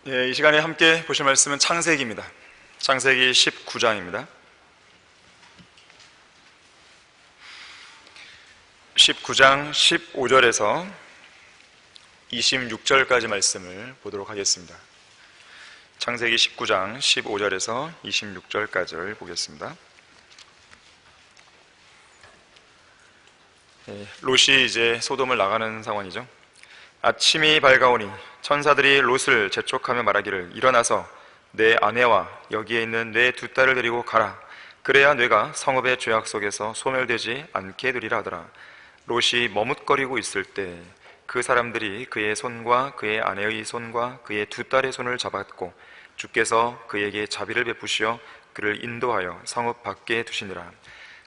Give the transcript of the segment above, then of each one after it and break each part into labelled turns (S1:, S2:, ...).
S1: 예, 이 시간에 함께 보실 말씀은 창세기입니다. 창세기 19장입니다. 19장 15절에서 26절까지 말씀을 보도록 하겠습니다. 창세기 19장 15절에서 26절까지를 보겠습니다. 롯이 이제 소돔을 나가는 상황이죠. 아침이 밝아오니 천사들이 롯을 재촉하며 말하기를, 일어나서 내 아내와 여기에 있는 내 두 딸을 데리고 가라. 그래야 뇌가 성읍의 죄악 속에서 소멸되지 않게 되리라 하더라. 롯이 머뭇거리고 있을 때 그 사람들이 그의 손과 그의 아내의 손과 그의 두 딸의 손을 잡았고 주께서 그에게 자비를 베푸시어 그를 인도하여 성읍 밖에 두시니라.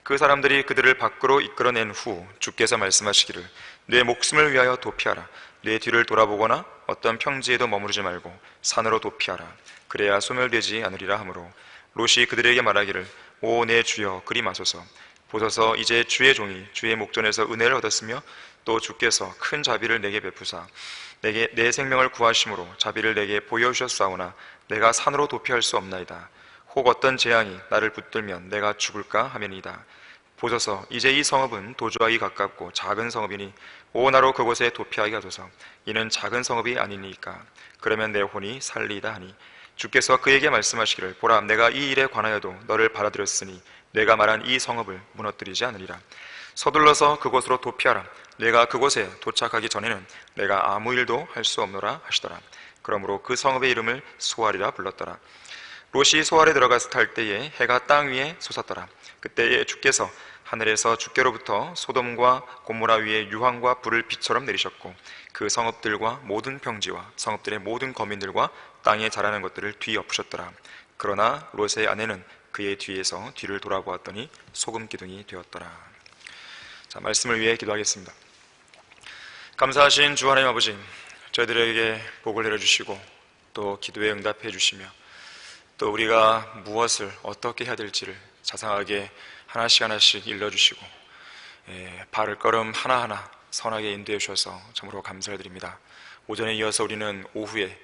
S1: 그 사람들이 그들을 밖으로 이끌어낸 후 주께서 말씀하시기를, 내 목숨을 위하여 도피하라. 내 뒤를 돌아보거나 어떤 평지에도 머무르지 말고 산으로 도피하라. 그래야 소멸되지 않으리라 하므로 롯이 그들에게 말하기를, 오 내 주여 그리 마소서. 보소서, 이제 주의 종이 주의 목전에서 은혜를 얻었으며 또 주께서 큰 자비를 내게 베푸사 내게 내 생명을 구하심으로 자비를 내게 보여주셨사오나 내가 산으로 도피할 수 없나이다. 혹 어떤 재앙이 나를 붙들면 내가 죽을까 하면이다. 보소서, 이제 이 성읍은 도주하기 가깝고 작은 성읍이니 오 나로 그곳에 도피하게 하소서. 이는 작은 성읍이 아니니까. 그러면 내 혼이 살리이다 하니 주께서 그에게 말씀하시기를, 보라 내가 이 일에 관하여도 너를 받아들였으니 내가 말한 이 성읍을 무너뜨리지 않으리라. 서둘러서 그곳으로 도피하라. 내가 그곳에 도착하기 전에는 내가 아무 일도 할 수 없노라 하시더라. 그러므로 그 성읍의 이름을 소알이라 불렀더라. 롯이 소알에 들어가서 탈 때에 해가 땅 위에 솟았더라. 그때에 주께서 하늘에서 주께로부터 소돔과 고모라 위에 유황과 불을 비처럼 내리셨고 그 성읍들과 모든 평지와 성읍들의 모든 거민들과 땅에 자라는 것들을 뒤엎으셨더라. 그러나 롯의 아내는 그의 뒤에서 뒤를 돌아보았더니 소금 기둥이 되었더라. 자, 말씀을 위해 기도하겠습니다. 감사하신 주 하나님 아버지, 저희들에게 복을 내려주시고 또 기도에 응답해 주시며 또 우리가 무엇을 어떻게 해야 될지를 자상하게 하나씩 하나씩 일러주시고 발걸음 하나하나 선하게 인도해 주셔서 참으로 감사를 드립니다. 오전에 이어서 우리는 오후에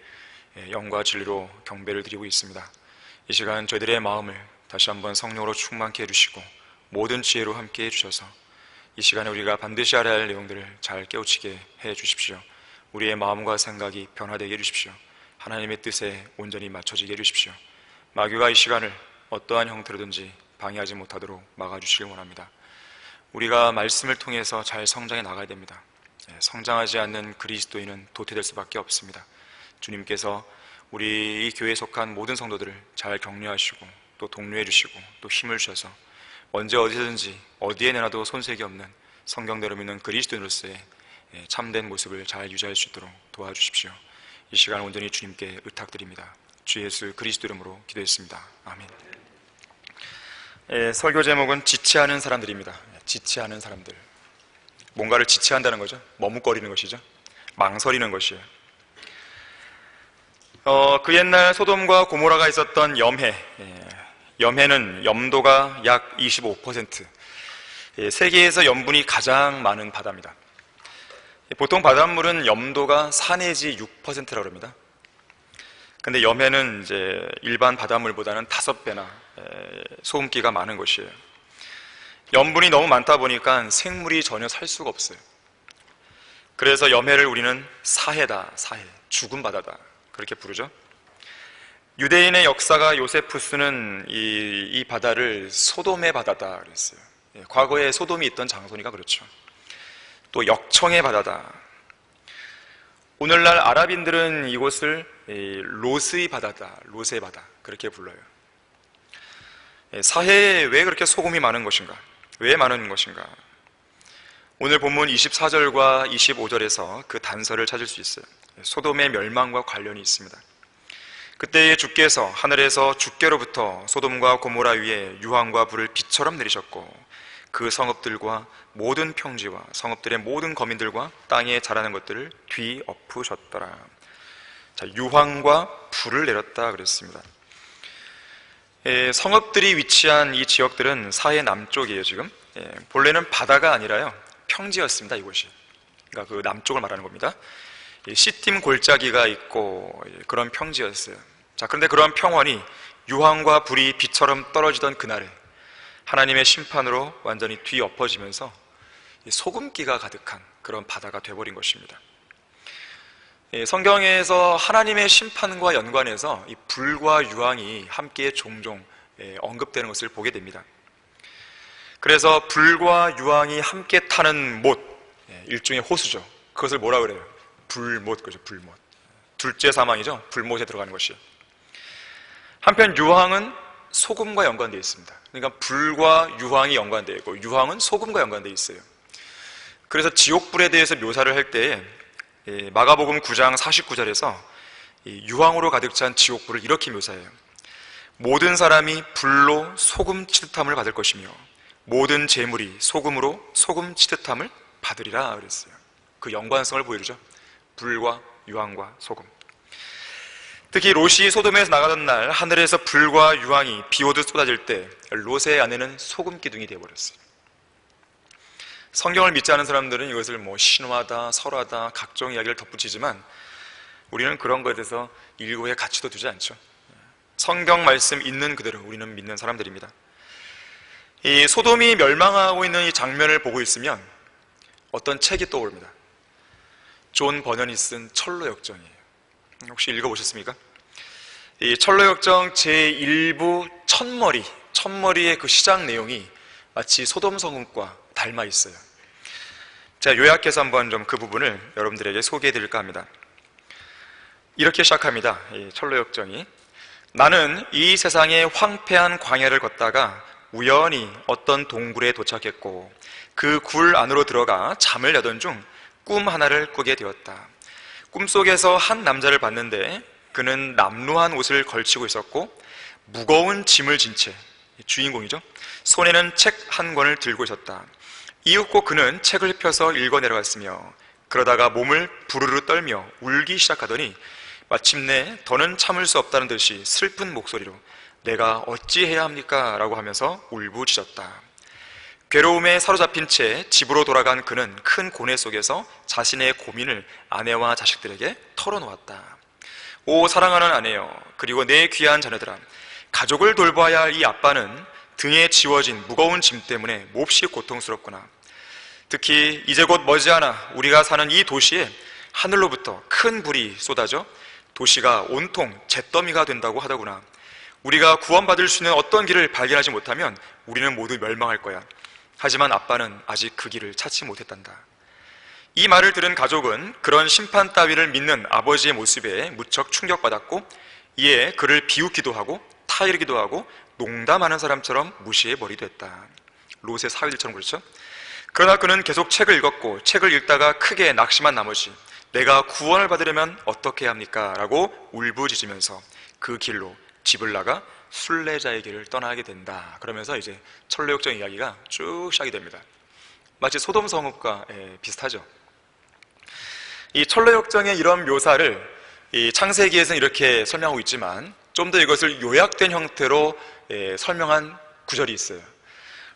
S1: 영과 진리로 경배를 드리고 있습니다. 이 시간 저희들의 마음을 다시 한번 성령으로 충만케 해주시고 모든 지혜로 함께 해주셔서 이 시간에 우리가 반드시 알아야 할 내용들을 잘 깨우치게 해주십시오. 우리의 마음과 생각이 변화되게 해주십시오. 하나님의 뜻에 온전히 맞춰지게 해주십시오. 마귀가 이 시간을 어떠한 형태로든지 방해하지 못하도록 막아주시길 원합니다. 우리가 말씀을 통해서 잘 성장해 나가야 됩니다. 성장하지 않는 그리스도인은 도태될 수밖에 없습니다. 주님께서 우리 이 교회에 속한 모든 성도들을 잘 격려하시고 또 독려해 주시고 또 힘을 주셔서 언제 어디든지 어디에 내놔도 손색이 없는 성경대로 믿는 그리스도인으로서의 참된 모습을 잘 유지할 수 있도록 도와주십시오. 이 시간 온전히 주님께 의탁드립니다. 주 예수 그리스도 이름으로 기도했습니다. 아멘. 설교 제목은 지체하는 사람들입니다. 지체하는 사람들. 뭔가를 지체한다는 거죠. 머뭇거리는 것이죠. 망설이는 것이에요. 그 옛날 소돔과 고모라가 있었던 염해. 염해는 염도가 약 25%. 세계에서 염분이 가장 많은 바다입니다. 보통 바닷물은 염도가 4 내지 6%라고 합니다. 근데 염해는 이제 일반 바닷물보다는 5배나 소금기가 많은 것이에요. 염분이 너무 많다 보니까 생물이 전혀 살 수가 없어요. 그래서 염해를 우리는 사해다, 사해, 죽은 바다다 그렇게 부르죠. 유대인의 역사가 요세푸스는 이 바다를 소돔의 바다다 그랬어요. 과거에 소돔이 있던 장소니까 그렇죠. 또 역청의 바다다. 오늘날 아랍인들은 이곳을 롯의 바다다, 롯의 바다 그렇게 불러요. 사해에 왜 그렇게 소금이 많은 것인가? 왜 많은 것인가? 오늘 본문 24절과 25절에서 그 단서를 찾을 수 있어요. 소돔의 멸망과 관련이 있습니다. 그때에 주께서 하늘에서 주께로부터 소돔과 고모라 위에 유황과 불을 비처럼 내리셨고 그 성읍들과 모든 평지와 성읍들의 모든 거민들과 땅에 자라는 것들을 뒤엎으셨더라. 자, 유황과 불을 내렸다 그랬습니다. 성읍들이 위치한 이 지역들은 사해 남쪽이에요. 지금 본래는 바다가 아니라요 평지였습니다. 이곳이. 그러니까 그 남쪽을 말하는 겁니다. 시딤 골짜기가 있고 그런 평지였어요. 자, 그런데 그런 평원이 유황과 불이 비처럼 떨어지던 그날에 하나님의 심판으로 완전히 뒤엎어지면서 소금기가 가득한 그런 바다가 되어버린 것입니다. 성경에서 하나님의 심판과 연관해서 이 불과 유황이 함께 종종 언급되는 것을 보게 됩니다. 그래서 불과 유황이 함께 타는 못, 일종의 호수죠. 그것을 뭐라 그래요? 불못, 그죠? 불못. 둘째 사망이죠. 불못에 들어가는 것이. 한편 유황은 소금과 연관되어 있습니다. 그러니까 불과 유황이 연관되어 있고 유황은 소금과 연관되어 있어요. 그래서 지옥불에 대해서 묘사를 할 때 마가복음 9장 49절에서 유황으로 가득 찬 지옥불을 이렇게 묘사해요. 모든 사람이 불로 소금 치듯함을 받을 것이며 모든 재물이 소금으로 소금 치듯함을 받으리라 그랬어요. 그 연관성을 보여주죠. 불과 유황과 소금. 특히 롯이 소돔에서 나가던 날 하늘에서 불과 유황이 비오듯 쏟아질 때 롯의 아내는 소금 기둥이 되어버렸어요. 성경을 믿지 않은 사람들은 이것을 신화다, 설화다, 각종 이야기를 덧붙이지만 우리는 그런 것에 대해서 일고의 가치도 두지 않죠. 성경 말씀 있는 그대로 우리는 믿는 사람들입니다. 이 소돔이 멸망하고 있는 이 장면을 보고 있으면 어떤 책이 떠오릅니다. 존 버넌이 쓴 철로역정이에요. 혹시 읽어보셨습니까? 이 철로역정 제1부 첫머리의 그 시작 내용이 마치 소돔 성읍과 닮아 있어요. 제가 요약해서 한번 좀 그 부분을 여러분들에게 소개해 드릴까 합니다. 이렇게 시작합니다. 이 철로역정이. 나는 이 세상의 황폐한 광야를 걷다가 우연히 어떤 동굴에 도착했고 그 굴 안으로 들어가 잠을 자던 중 꿈 하나를 꾸게 되었다. 꿈속에서 한 남자를 봤는데 그는 남루한 옷을 걸치고 있었고 무거운 짐을 진 채, 주인공이죠, 손에는 책 한 권을 들고 있었다. 이윽고 그는 책을 펴서 읽어 내려갔으며 그러다가 몸을 부르르 떨며 울기 시작하더니 마침내 더는 참을 수 없다는 듯이 슬픈 목소리로 내가 어찌해야 합니까? 라고 하면서 울부짖었다. 괴로움에 사로잡힌 채 집으로 돌아간 그는 큰 고뇌 속에서 자신의 고민을 아내와 자식들에게 털어놓았다. 오 사랑하는 아내여, 그리고 내 귀한 자녀들아, 가족을 돌봐야 할 이 아빠는 등에 지워진 무거운 짐 때문에 몹시 고통스럽구나. 특히 이제 곧 머지않아 우리가 사는 이 도시에 하늘로부터 큰 불이 쏟아져 도시가 온통 잿더미가 된다고 하더구나. 우리가 구원받을 수 있는 어떤 길을 발견하지 못하면 우리는 모두 멸망할 거야. 하지만 아빠는 아직 그 길을 찾지 못했단다. 이 말을 들은 가족은 그런 심판 따위를 믿는 아버지의 모습에 무척 충격받았고 이에 그를 비웃기도 하고 타이르기도 하고 농담하는 사람처럼 무시해버리기도 했다. 롯의 사위들처럼 그렇죠? 그러나 그는 계속 책을 읽었고 책을 읽다가 크게 낙심한 나머지 내가 구원을 받으려면 어떻게 해야 합니까? 라고 울부짖으면서 그 길로 집을 나가 순례자의 길을 떠나게 된다. 그러면서 이제 철로역정 이야기가 쭉 시작이 됩니다. 마치 소돔 성읍과 비슷하죠. 이 철로역정의 이런 묘사를 이 창세기에서는 이렇게 설명하고 있지만 좀 더 이것을 요약된 형태로 설명한 구절이 있어요.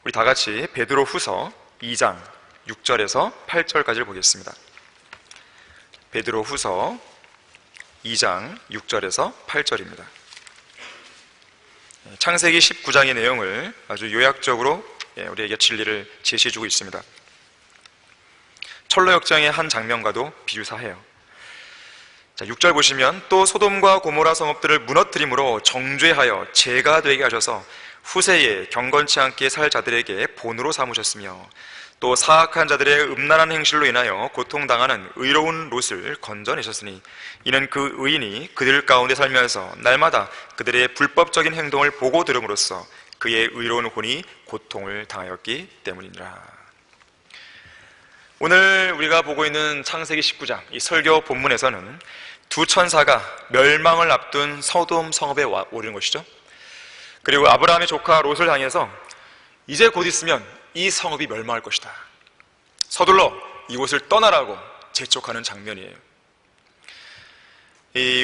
S1: 우리 다 같이 베드로 후서 2장 6절에서 8절까지를 보겠습니다. 베드로 후서 2장 6절에서 8절입니다. 창세기 19장의 내용을 아주 요약적으로 우리에게 진리를 제시해주고 있습니다. 철로역정의 한 장면과도 비유사해요. 자, 6절 보시면 또 소돔과 고모라 성읍들을 무너뜨림으로 정죄하여 죄가 되게 하셔서 후세에 경건치 않게 살 자들에게 본으로 삼으셨으며 또 사악한 자들의 음란한 행실로 인하여 고통당하는 의로운 롯을 건져내셨으니 이는 그 의인이 그들 가운데 살면서 날마다 그들의 불법적인 행동을 보고 들음으로써 그의 의로운 혼이 고통을 당하였기 때문이니라. 오늘 우리가 보고 있는 창세기 19장 이 설교 본문에서는 두 천사가 멸망을 앞둔 소돔 성읍에 오르는 것이죠. 그리고 아브라함의 조카 롯을 향해서 이제 곧 있으면 이 성읍이 멸망할 것이다. 서둘러 이곳을 떠나라고 재촉하는 장면이에요.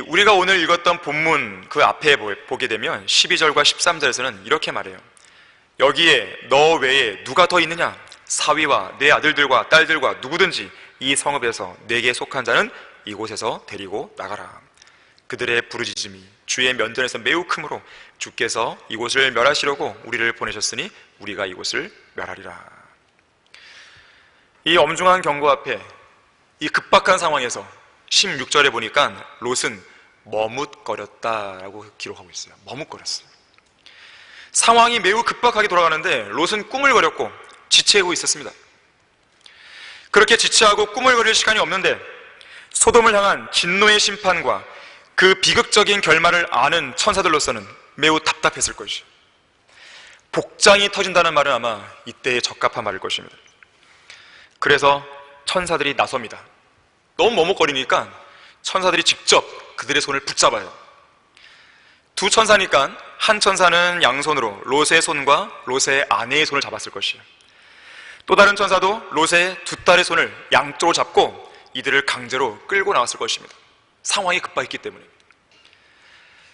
S1: 우리가 오늘 읽었던 본문 그 앞에 보게 되면 12절과 13절에서는 이렇게 말해요. 여기에 너 외에 누가 더 있느냐? 사위와 내 아들들과 딸들과 누구든지 이 성읍에서 내게 속한 자는 이곳에서 데리고 나가라. 그들의 부르짖음이 주의 면전에서 매우 크므로 주께서 이곳을 멸하시려고 우리를 보내셨으니 우리가 이곳을 멸하리라. 이 엄중한 경고 앞에, 이 급박한 상황에서 16절에 보니까 롯은 머뭇거렸다라고 기록하고 있어요. 머뭇거렸어요. 상황이 매우 급박하게 돌아가는데 롯은 꾸물거렸고 지체하고 있었습니다. 그렇게 지체하고 꾸물거릴 시간이 없는데 소돔을 향한 진노의 심판과 그 비극적인 결말을 아는 천사들로서는 매우 답답했을 것이죠. 복장이 터진다는 말은 아마 이때에 적합한 말일 것입니다. 그래서 천사들이 나섭니다. 너무 머뭇거리니까 천사들이 직접 그들의 손을 붙잡아요. 두 천사니까 한 천사는 양손으로 롯의 손과 롯의 아내의 손을 잡았을 것이에요. 또 다른 천사도 롯의 두 딸의 손을 양쪽으로 잡고 이들을 강제로 끌고 나왔을 것입니다. 상황이 급박했기 때문에.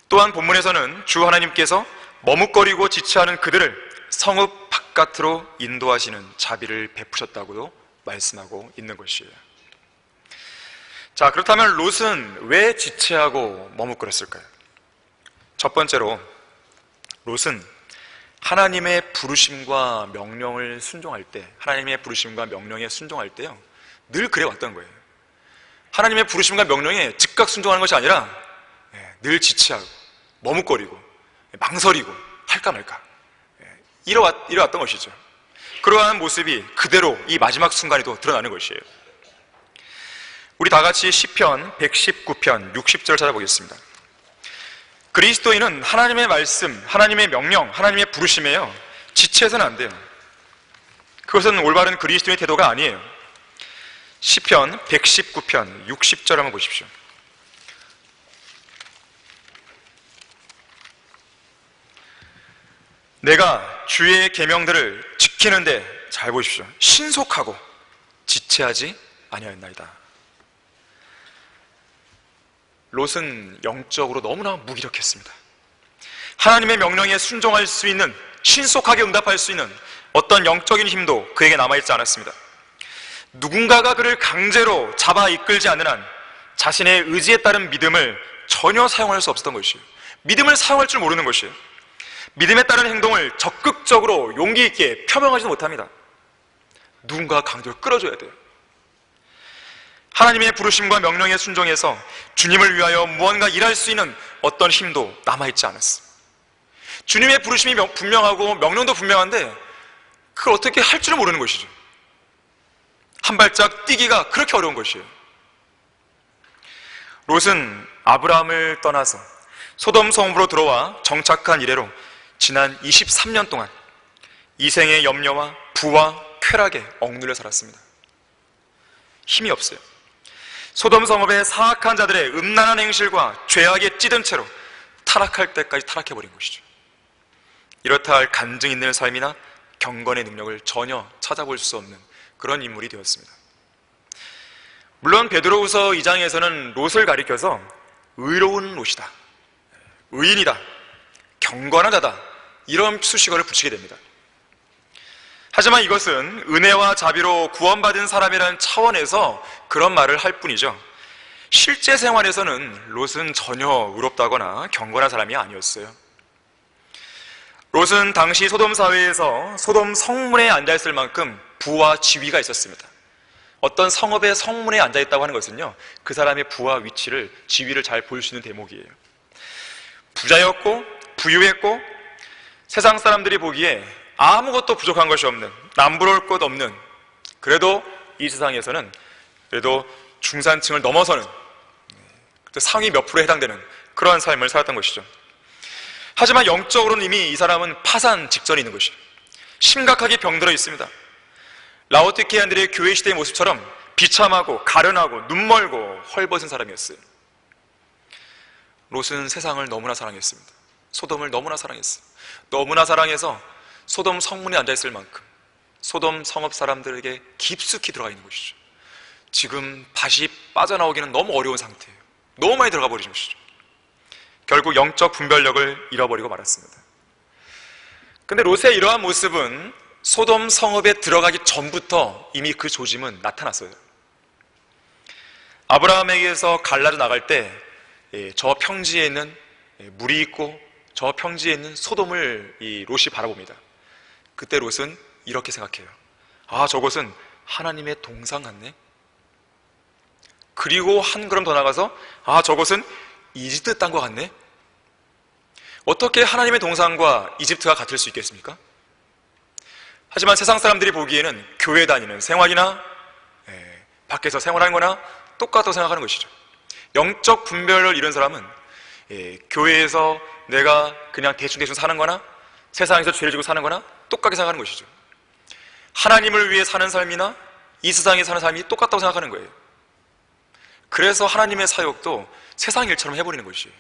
S1: 또한 본문에서는 주 하나님께서 머뭇거리고 지체하는 그들을 성읍 바깥으로 인도하시는 자비를 베푸셨다고도 말씀하고 있는 것이에요. 자, 그렇다면 롯은 왜 지체하고 머뭇거렸을까요? 첫 번째로 롯은 하나님의 부르심과 명령을 순종할 때, 하나님의 부르심과 명령에 순종할 때요, 늘 그래왔던 거예요. 하나님의 부르심과 명령에 즉각 순종하는 것이 아니라 늘 지체하고 머뭇거리고 망설이고 할까 말까 이래왔던 것이죠. 그러한 모습이 그대로 이 마지막 순간에도 드러나는 것이에요. 우리 다 같이 시편 119편 60절 찾아보겠습니다. 그리스도인은 하나님의 말씀, 하나님의 명령, 하나님의 부르심에요, 지체해서는 안 돼요. 그것은 올바른 그리스도인의 태도가 아니에요. 시편 119편 60절 한번 보십시오. 내가 주의 계명들을 지키는데, 잘 보십시오, 신속하고 지체하지 아니하였나이다. 롯은 영적으로 너무나 무기력했습니다. 하나님의 명령에 순종할 수 있는, 신속하게 응답할 수 있는 어떤 영적인 힘도 그에게 남아있지 않았습니다. 누군가가 그를 강제로 잡아 이끌지 않는 한 자신의 의지에 따른 믿음을 전혀 사용할 수 없었던 것이에요. 믿음을 사용할 줄 모르는 것이에요. 믿음에 따른 행동을 적극적으로 용기 있게 표명하지도 못합니다. 누군가가 강제로 끌어줘야 돼요. 하나님의 부르심과 명령에 순종해서 주님을 위하여 무언가 일할 수 있는 어떤 힘도 남아있지 않았어요. 주님의 부르심이 분명하고 명령도 분명한데 그걸 어떻게 할 줄을 모르는 것이죠. 한 발짝 뛰기가 그렇게 어려운 것이에요. 롯은 아브라함을 떠나서 소돔 성읍으로 들어와 정착한 이래로 지난 23년 동안 이생의 염려와 부와 쾌락에 억눌려 살았습니다. 힘이 없어요. 소돔 성읍의 사악한 자들의 음란한 행실과 죄악에 찌든 채로 타락할 때까지 타락해버린 것이죠. 이렇다 할 간증 있는 삶이나 경건의 능력을 전혀 찾아볼 수 없는 그런 인물이 되었습니다. 물론 베드로후서 2장에서는 롯을 가리켜서 의로운 롯이다, 의인이다, 경건한 자다, 이런 수식어를 붙이게 됩니다. 하지만 이것은 은혜와 자비로 구원받은 사람이라는 차원에서 그런 말을 할 뿐이죠. 실제 생활에서는 롯은 전혀 의롭다거나 경건한 사람이 아니었어요. 롯은 당시 소돔 사회에서 소돔 성문에 앉아있을 만큼 부와 지위가 있었습니다. 어떤 성읍의 성문에 앉아있다고 하는 것은요, 그 사람의 부와 위치를, 지위를 잘 볼 수 있는 대목이에요. 부자였고 부유했고 세상 사람들이 보기에 아무것도 부족한 것이 없는, 남부러울 것 없는, 그래도 이 세상에서는 그래도 중산층을 넘어서는 상위 몇 프로에 해당되는 그러한 삶을 살았던 것이죠. 하지만 영적으로는 이미 이 사람은 파산 직전에 있는 것이에요. 심각하게 병들어 있습니다. 라오디게아인들의 교회 시대의 모습처럼 비참하고 가련하고 눈멀고 헐벗은 사람이었어요. 롯은 세상을 너무나 사랑했습니다. 소돔을 너무나 사랑했어요. 너무나 사랑해서 소돔 성문에 앉아있을 만큼 소돔 성읍 사람들에게 깊숙이 들어가 있는 것이죠. 지금 다시 빠져나오기는 너무 어려운 상태예요. 너무 많이 들어가 버리신 것이죠. 결국 영적 분별력을 잃어버리고 말았습니다. 근데 롯의 이러한 모습은 소돔 성읍에 들어가기 전부터 이미 그 조짐은 나타났어요. 아브라함에게서 갈라져 나갈 때 저 평지에 있는 물이 있고 저 평지에 있는 소돔을 이 롯이 바라봅니다. 그때 롯은 이렇게 생각해요. 아, 저곳은 하나님의 동상 같네. 그리고 한 걸음 더 나가서 아, 저곳은 이집트 땅과 같네. 어떻게 하나님의 동상과 이집트가 같을 수 있겠습니까? 하지만 세상 사람들이 보기에는 교회 다니는 생활이나 밖에서 생활하는 거나 똑같다고 생각하는 것이죠. 영적 분별을 잃은 사람은 교회에서 내가 그냥 대충 사는 거나 세상에서 죄를 지고 사는 거나 똑같게 생각하는 것이죠. 하나님을 위해 사는 삶이나 이 세상에 사는 삶이 똑같다고 생각하는 거예요. 그래서 하나님의 사역도 세상 일처럼 해버리는 것이에요.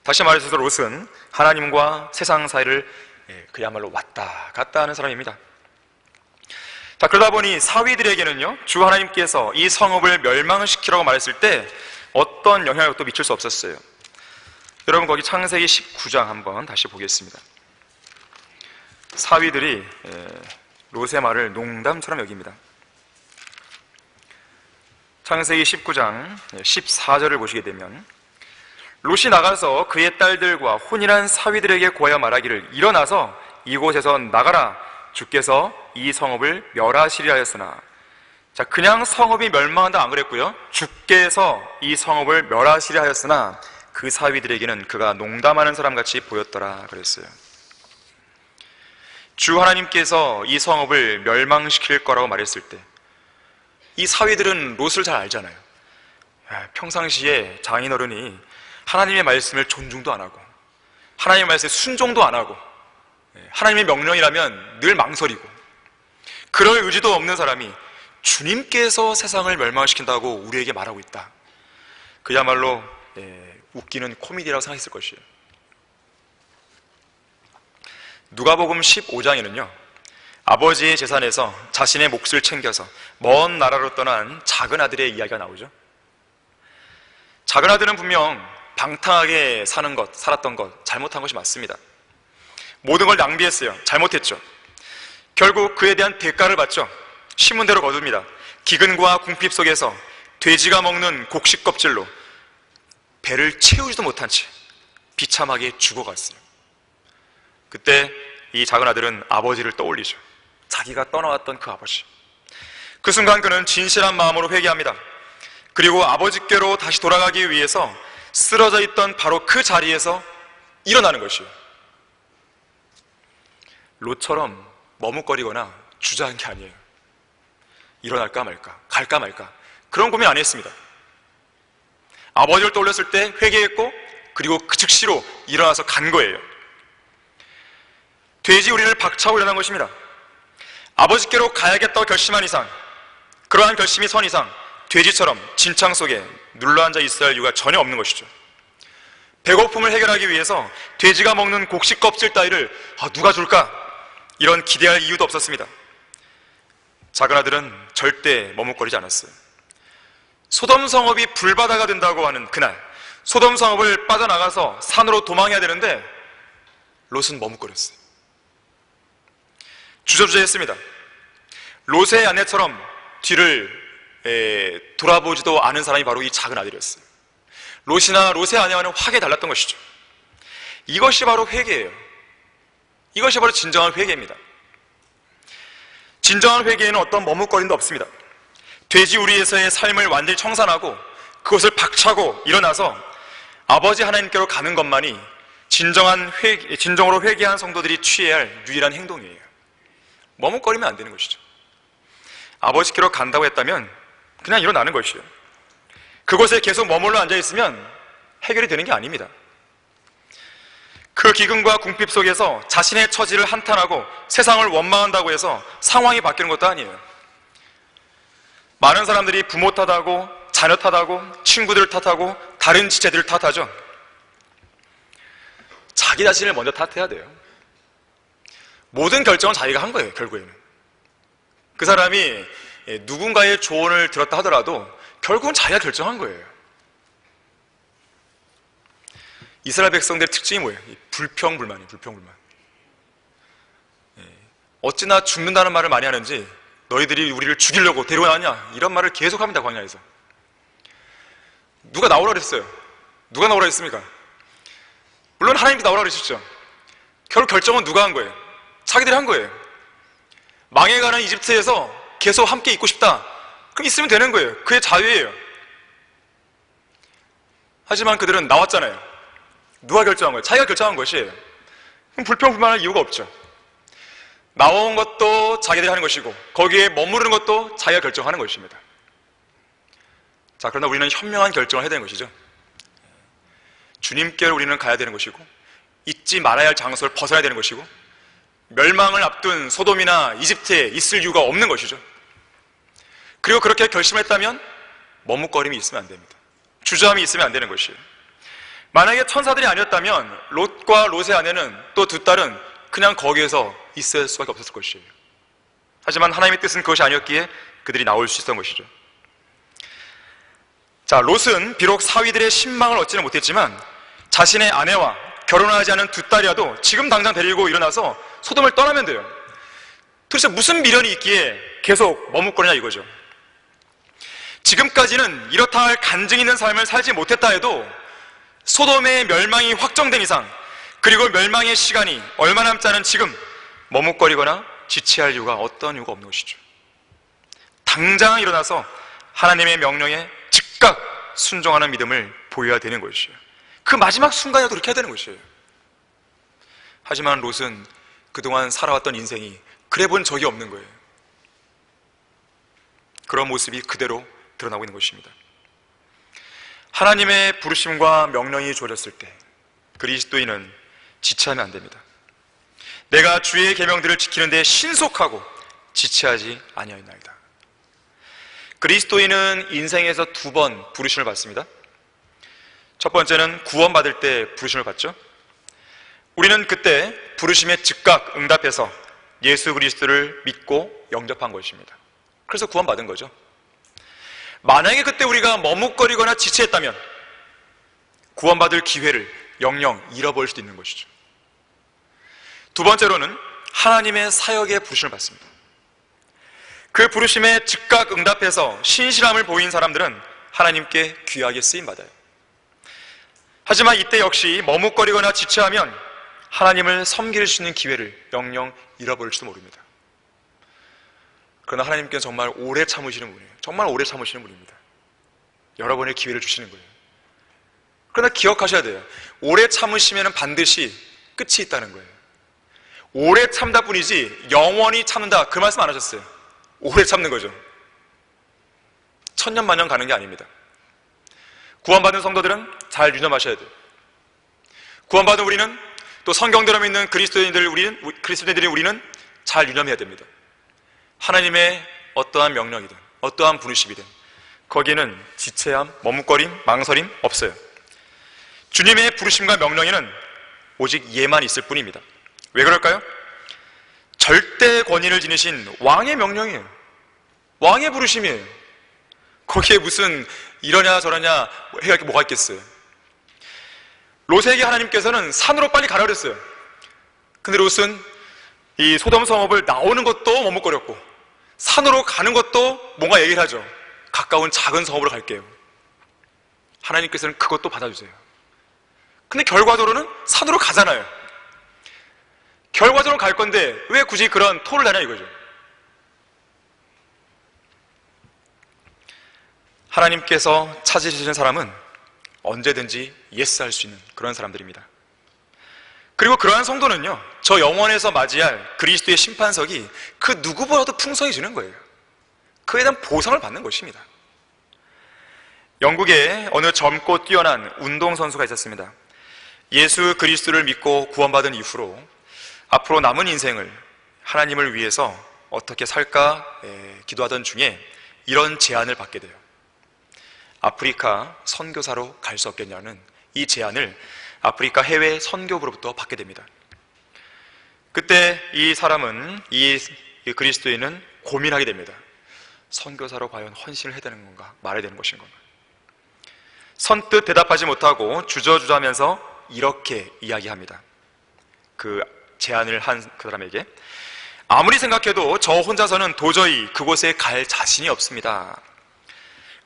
S1: 다시 말해서 롯은 하나님과 세상 사이를 그야말로 왔다 갔다 하는 사람입니다. 자, 그러다 보니 사위들에게는요, 주 하나님께서 이 성읍을 멸망시키라고 말했을 때 어떤 영향력도 미칠 수 없었어요. 여러분, 거기 창세기 19장 한번 다시 보겠습니다. 사위들이 롯의 말을 농담처럼 여깁니다. 창세기 19장 14절을 보시게 되면, 롯이 나가서 그의 딸들과 혼인한 사위들에게 구하여 말하기를, 일어나서 이곳에서 나가라. 주께서 이 성읍을 멸하시리라 하였으나. 자, 그냥 성읍이 멸망한다 안 그랬고요. 주께서 이 성읍을 멸하시리라 하였으나 그 사위들에게는 그가 농담하는 사람같이 보였더라 그랬어요. 주 하나님께서 이 성읍을 멸망시킬 거라고 말했을 때 이 사위들은 롯을 잘 알잖아요. 평상시에 장인어른이 하나님의 말씀을 존중도 안 하고 하나님의 말씀에 순종도 안 하고 하나님의 명령이라면 늘 망설이고 그럴 의지도 없는 사람이 주님께서 세상을 멸망시킨다고 우리에게 말하고 있다. 그야말로 웃기는 코미디라고 생각했을 것이에요. 누가복음 15장에는요 아버지의 재산에서 자신의 몫을 챙겨서 먼 나라로 떠난 작은 아들의 이야기가 나오죠. 작은 아들은 분명 방탕하게 살았던 것, 잘못한 것이 맞습니다. 모든 걸 낭비했어요. 잘못했죠. 결국 그에 대한 대가를 받죠. 신문대로 거둡니다. 기근과 궁핍 속에서 돼지가 먹는 곡식 껍질로 배를 채우지도 못한 채 비참하게 죽어갔어요. 그때 이 작은 아들은 아버지를 떠올리죠. 자기가 떠나왔던 그 아버지. 그 순간 그는 진실한 마음으로 회개합니다. 그리고 아버지께로 다시 돌아가기 위해서 쓰러져 있던 바로 그 자리에서 일어나는 것이에요. 롯처럼 머뭇거리거나 주저한 게 아니에요. 일어날까 말까, 갈까 말까, 그런 고민 안 했습니다. 아버지를 떠올렸을 때 회개했고 그리고 그 즉시로 일어나서 간 거예요. 돼지 우리를 박차고 일어난 것입니다. 아버지께로 가야겠다고 결심한 이상, 그러한 결심이 선 이상 돼지처럼 진창 속에 눌러앉아 있어야 할 이유가 전혀 없는 것이죠. 배고픔을 해결하기 위해서 돼지가 먹는 곡식 껍질 따위를 누가 줄까? 이런 기대할 이유도 없었습니다. 작은 아들은 절대 머뭇거리지 않았어요. 소돔 성읍이 불바다가 된다고 하는 그날, 소돔 성읍을 빠져나가서 산으로 도망해야 되는데 롯은 머뭇거렸어요. 주저주저했습니다. 롯의 아내처럼 뒤를 돌아보지도 않은 사람이 바로 이 작은 아들이었어요. 롯이나 롯의 아내와는 확연히 달랐던 것이죠. 이것이 바로 회개예요. 이것이 바로 진정한 회개입니다. 진정한 회개에는 어떤 머뭇거림도 없습니다. 돼지 우리에서의 삶을 완전히 청산하고 그것을 박차고 일어나서 아버지 하나님께로 가는 것만이 진정으로 회개한 성도들이 취해야 할 유일한 행동이에요. 머뭇거리면 안 되는 것이죠. 아버지께로 간다고 했다면 그냥 일어나는 것이에요. 그곳에 계속 머물러 앉아있으면 해결이 되는 게 아닙니다. 그 기근과 궁핍 속에서 자신의 처지를 한탄하고 세상을 원망한다고 해서 상황이 바뀌는 것도 아니에요. 많은 사람들이 부모 탓하고 자녀 탓하고 친구들 탓하고 다른 지체들 탓하죠. 자기 자신을 먼저 탓해야 돼요. 모든 결정은 자기가 한 거예요. 결국에는 그 사람이 누군가의 조언을 들었다 하더라도 결국은 자기가 결정한 거예요. 이스라엘 백성들의 특징이 뭐예요? 불평불만이에요. 불평불만. 어찌나 죽는다는 말을 많이 하는지 너희들이 우리를 죽이려고 데려왔냐? 이런 말을 계속합니다. 광야에서. 누가 나오라 그랬어요? 누가 나오라 했습니까? 물론 하나님께 나오라 그러셨죠. 결국 결정은 누가 한 거예요? 자기들이 한 거예요. 망해가는 이집트에서 계속 함께 있고 싶다, 그럼 있으면 되는 거예요. 그의 자유예요. 하지만 그들은 나왔잖아요. 누가 결정한 거예요? 자기가 결정한 것이에요. 그럼 불평불만할 이유가 없죠. 나온 것도 자기들이 하는 것이고 거기에 머무르는 것도 자기가 결정하는 것입니다. 자, 그러나 우리는 현명한 결정을 해야 되는 것이죠. 주님께로 우리는 가야 되는 것이고 잊지 말아야 할 장소를 벗어나야 되는 것이고 멸망을 앞둔 소돔이나 이집트에 있을 이유가 없는 것이죠. 그리고 그렇게 결심을 했다면 머뭇거림이 있으면 안 됩니다. 주저함이 있으면 안 되는 것이에요. 만약에 천사들이 아니었다면 롯과 롯의 아내는 또 두 딸은 그냥 거기에서 있을 수밖에 없었을 것이에요. 하지만 하나님의 뜻은 그것이 아니었기에 그들이 나올 수 있었던 것이죠. 자, 롯은 비록 사위들의 신망을 얻지는 못했지만 자신의 아내와 결혼하지 않은 두 딸이라도 지금 당장 데리고 일어나서 소돔을 떠나면 돼요. 도대체 무슨 미련이 있기에 계속 머뭇거리냐 이거죠. 지금까지는 이렇다 할 간증 있는 삶을 살지 못했다 해도 소돔의 멸망이 확정된 이상, 그리고 멸망의 시간이 얼마 남지 않은 지금 머뭇거리거나 지체할 이유가 어떤 이유가 없는 것이죠. 당장 일어나서 하나님의 명령에 즉각 순종하는 믿음을 보여야 되는 것이에요. 그 마지막 순간에도 그렇게 해야 되는 것이에요. 하지만 롯은 그동안 살아왔던 인생이 그래 본 적이 없는 거예요. 그런 모습이 그대로 드러나고 있는 것입니다. 하나님의 부르심과 명령이 주어졌을 때 그리스도인은 지체하면 안 됩니다. 내가 주의 계명들을 지키는 데 신속하고 지체하지 아니하였나이다. 그리스도인은 인생에서 두 번 부르심을 받습니다. 첫 번째는 구원받을 때 부르심을 받죠. 우리는 그때 부르심에 즉각 응답해서 예수 그리스도를 믿고 영접한 것입니다. 그래서 구원받은 거죠. 만약에 그때 우리가 머뭇거리거나 지체했다면 구원받을 기회를 영영 잃어버릴 수도 있는 것이죠. 두 번째로는 하나님의 사역에 부르심을 받습니다. 그 부르심에 즉각 응답해서 신실함을 보인 사람들은 하나님께 귀하게 쓰임받아요. 하지만 이때 역시 머뭇거리거나 지체하면 하나님을 섬길 수 있는 기회를 영영 잃어버릴지도 모릅니다. 그러나 하나님께는 정말 오래 참으시는 분이에요. 정말 오래 참으시는 분입니다. 여러 번의 기회를 주시는 거예요. 그러나 기억하셔야 돼요. 오래 참으시면 반드시 끝이 있다는 거예요. 오래 참다 뿐이지 영원히 참는다, 그 말씀 안 하셨어요. 오래 참는 거죠. 천년만년 가는 게 아닙니다. 구원받은 성도들은 잘 유념하셔야 돼요. 구원받은 우리는, 또 성경대로 믿는 그리스도인들이 우리는 잘 유념해야 됩니다. 하나님의 어떠한 명령이든 어떠한 부르심이든 거기에는 지체함, 머뭇거림, 망설임 없어요. 주님의 부르심과 명령에는 오직 예만 있을 뿐입니다. 왜 그럴까요? 절대 권위를 지니신 왕의 명령이에요. 왕의 부르심이에요. 거기에 무슨 이러냐 저러냐 해야 할 게 뭐가 있겠어요. 롯에게 하나님께서는 산으로 빨리 가라 그랬어요. 근데 롯은 이 소돔 성읍을 나오는 것도 머뭇거렸고 산으로 가는 것도 뭔가 얘기를 하죠. 가까운 작은 성읍으로 갈게요. 하나님께서는 그것도 받아주세요. 근데 결과적으로는 산으로 가잖아요. 결과적으로 갈 건데 왜 굳이 그런 토를 하냐 이거죠. 하나님께서 찾으시는 사람은 언제든지 예스 할 수 있는 그런 사람들입니다. 그리고 그러한 성도는요, 저 영원에서 맞이할 그리스도의 심판석이 그 누구보다도 풍성해지는 거예요. 그에 대한 보상을 받는 것입니다. 영국에 어느 젊고 뛰어난 운동선수가 있었습니다. 예수 그리스도를 믿고 구원받은 이후로 앞으로 남은 인생을 하나님을 위해서 어떻게 살까 기도하던 중에 이런 제안을 받게 돼요. 아프리카 선교사로 갈 수 없겠냐는 이 제안을 아프리카 해외 선교부로부터 받게 됩니다. 그때 이 사람은, 이 그리스도인은 고민하게 됩니다. 선교사로 과연 헌신을 해야 되는 건가 말아야 되는 것인 건가. 선뜻 대답하지 못하고 주저주저하면서 이렇게 이야기합니다. 그 제안을 한 그 사람에게, 아무리 생각해도 저 혼자서는 도저히 그곳에 갈 자신이 없습니다.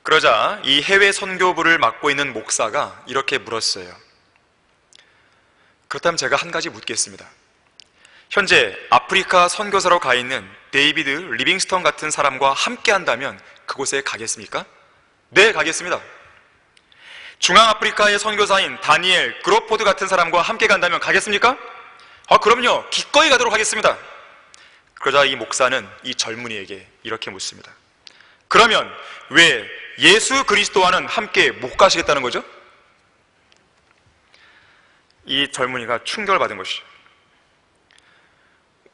S1: 그러자 이 해외 선교부를 맡고 있는 목사가 이렇게 물었어요. 그렇다면 제가 한 가지 묻겠습니다. 현재 아프리카 선교사로 가 있는 데이비드 리빙스턴 같은 사람과 함께 한다면 그곳에 가겠습니까? 네, 가겠습니다. 중앙아프리카의 선교사인 다니엘 그로포드 같은 사람과 함께 간다면 가겠습니까? 그럼요. 기꺼이 가도록 하겠습니다. 그러자 이 목사는 이 젊은이에게 이렇게 묻습니다. 그러면 왜 예수 그리스도와는 함께 못 가시겠다는 거죠? 이 젊은이가 충격을 받은 것이죠.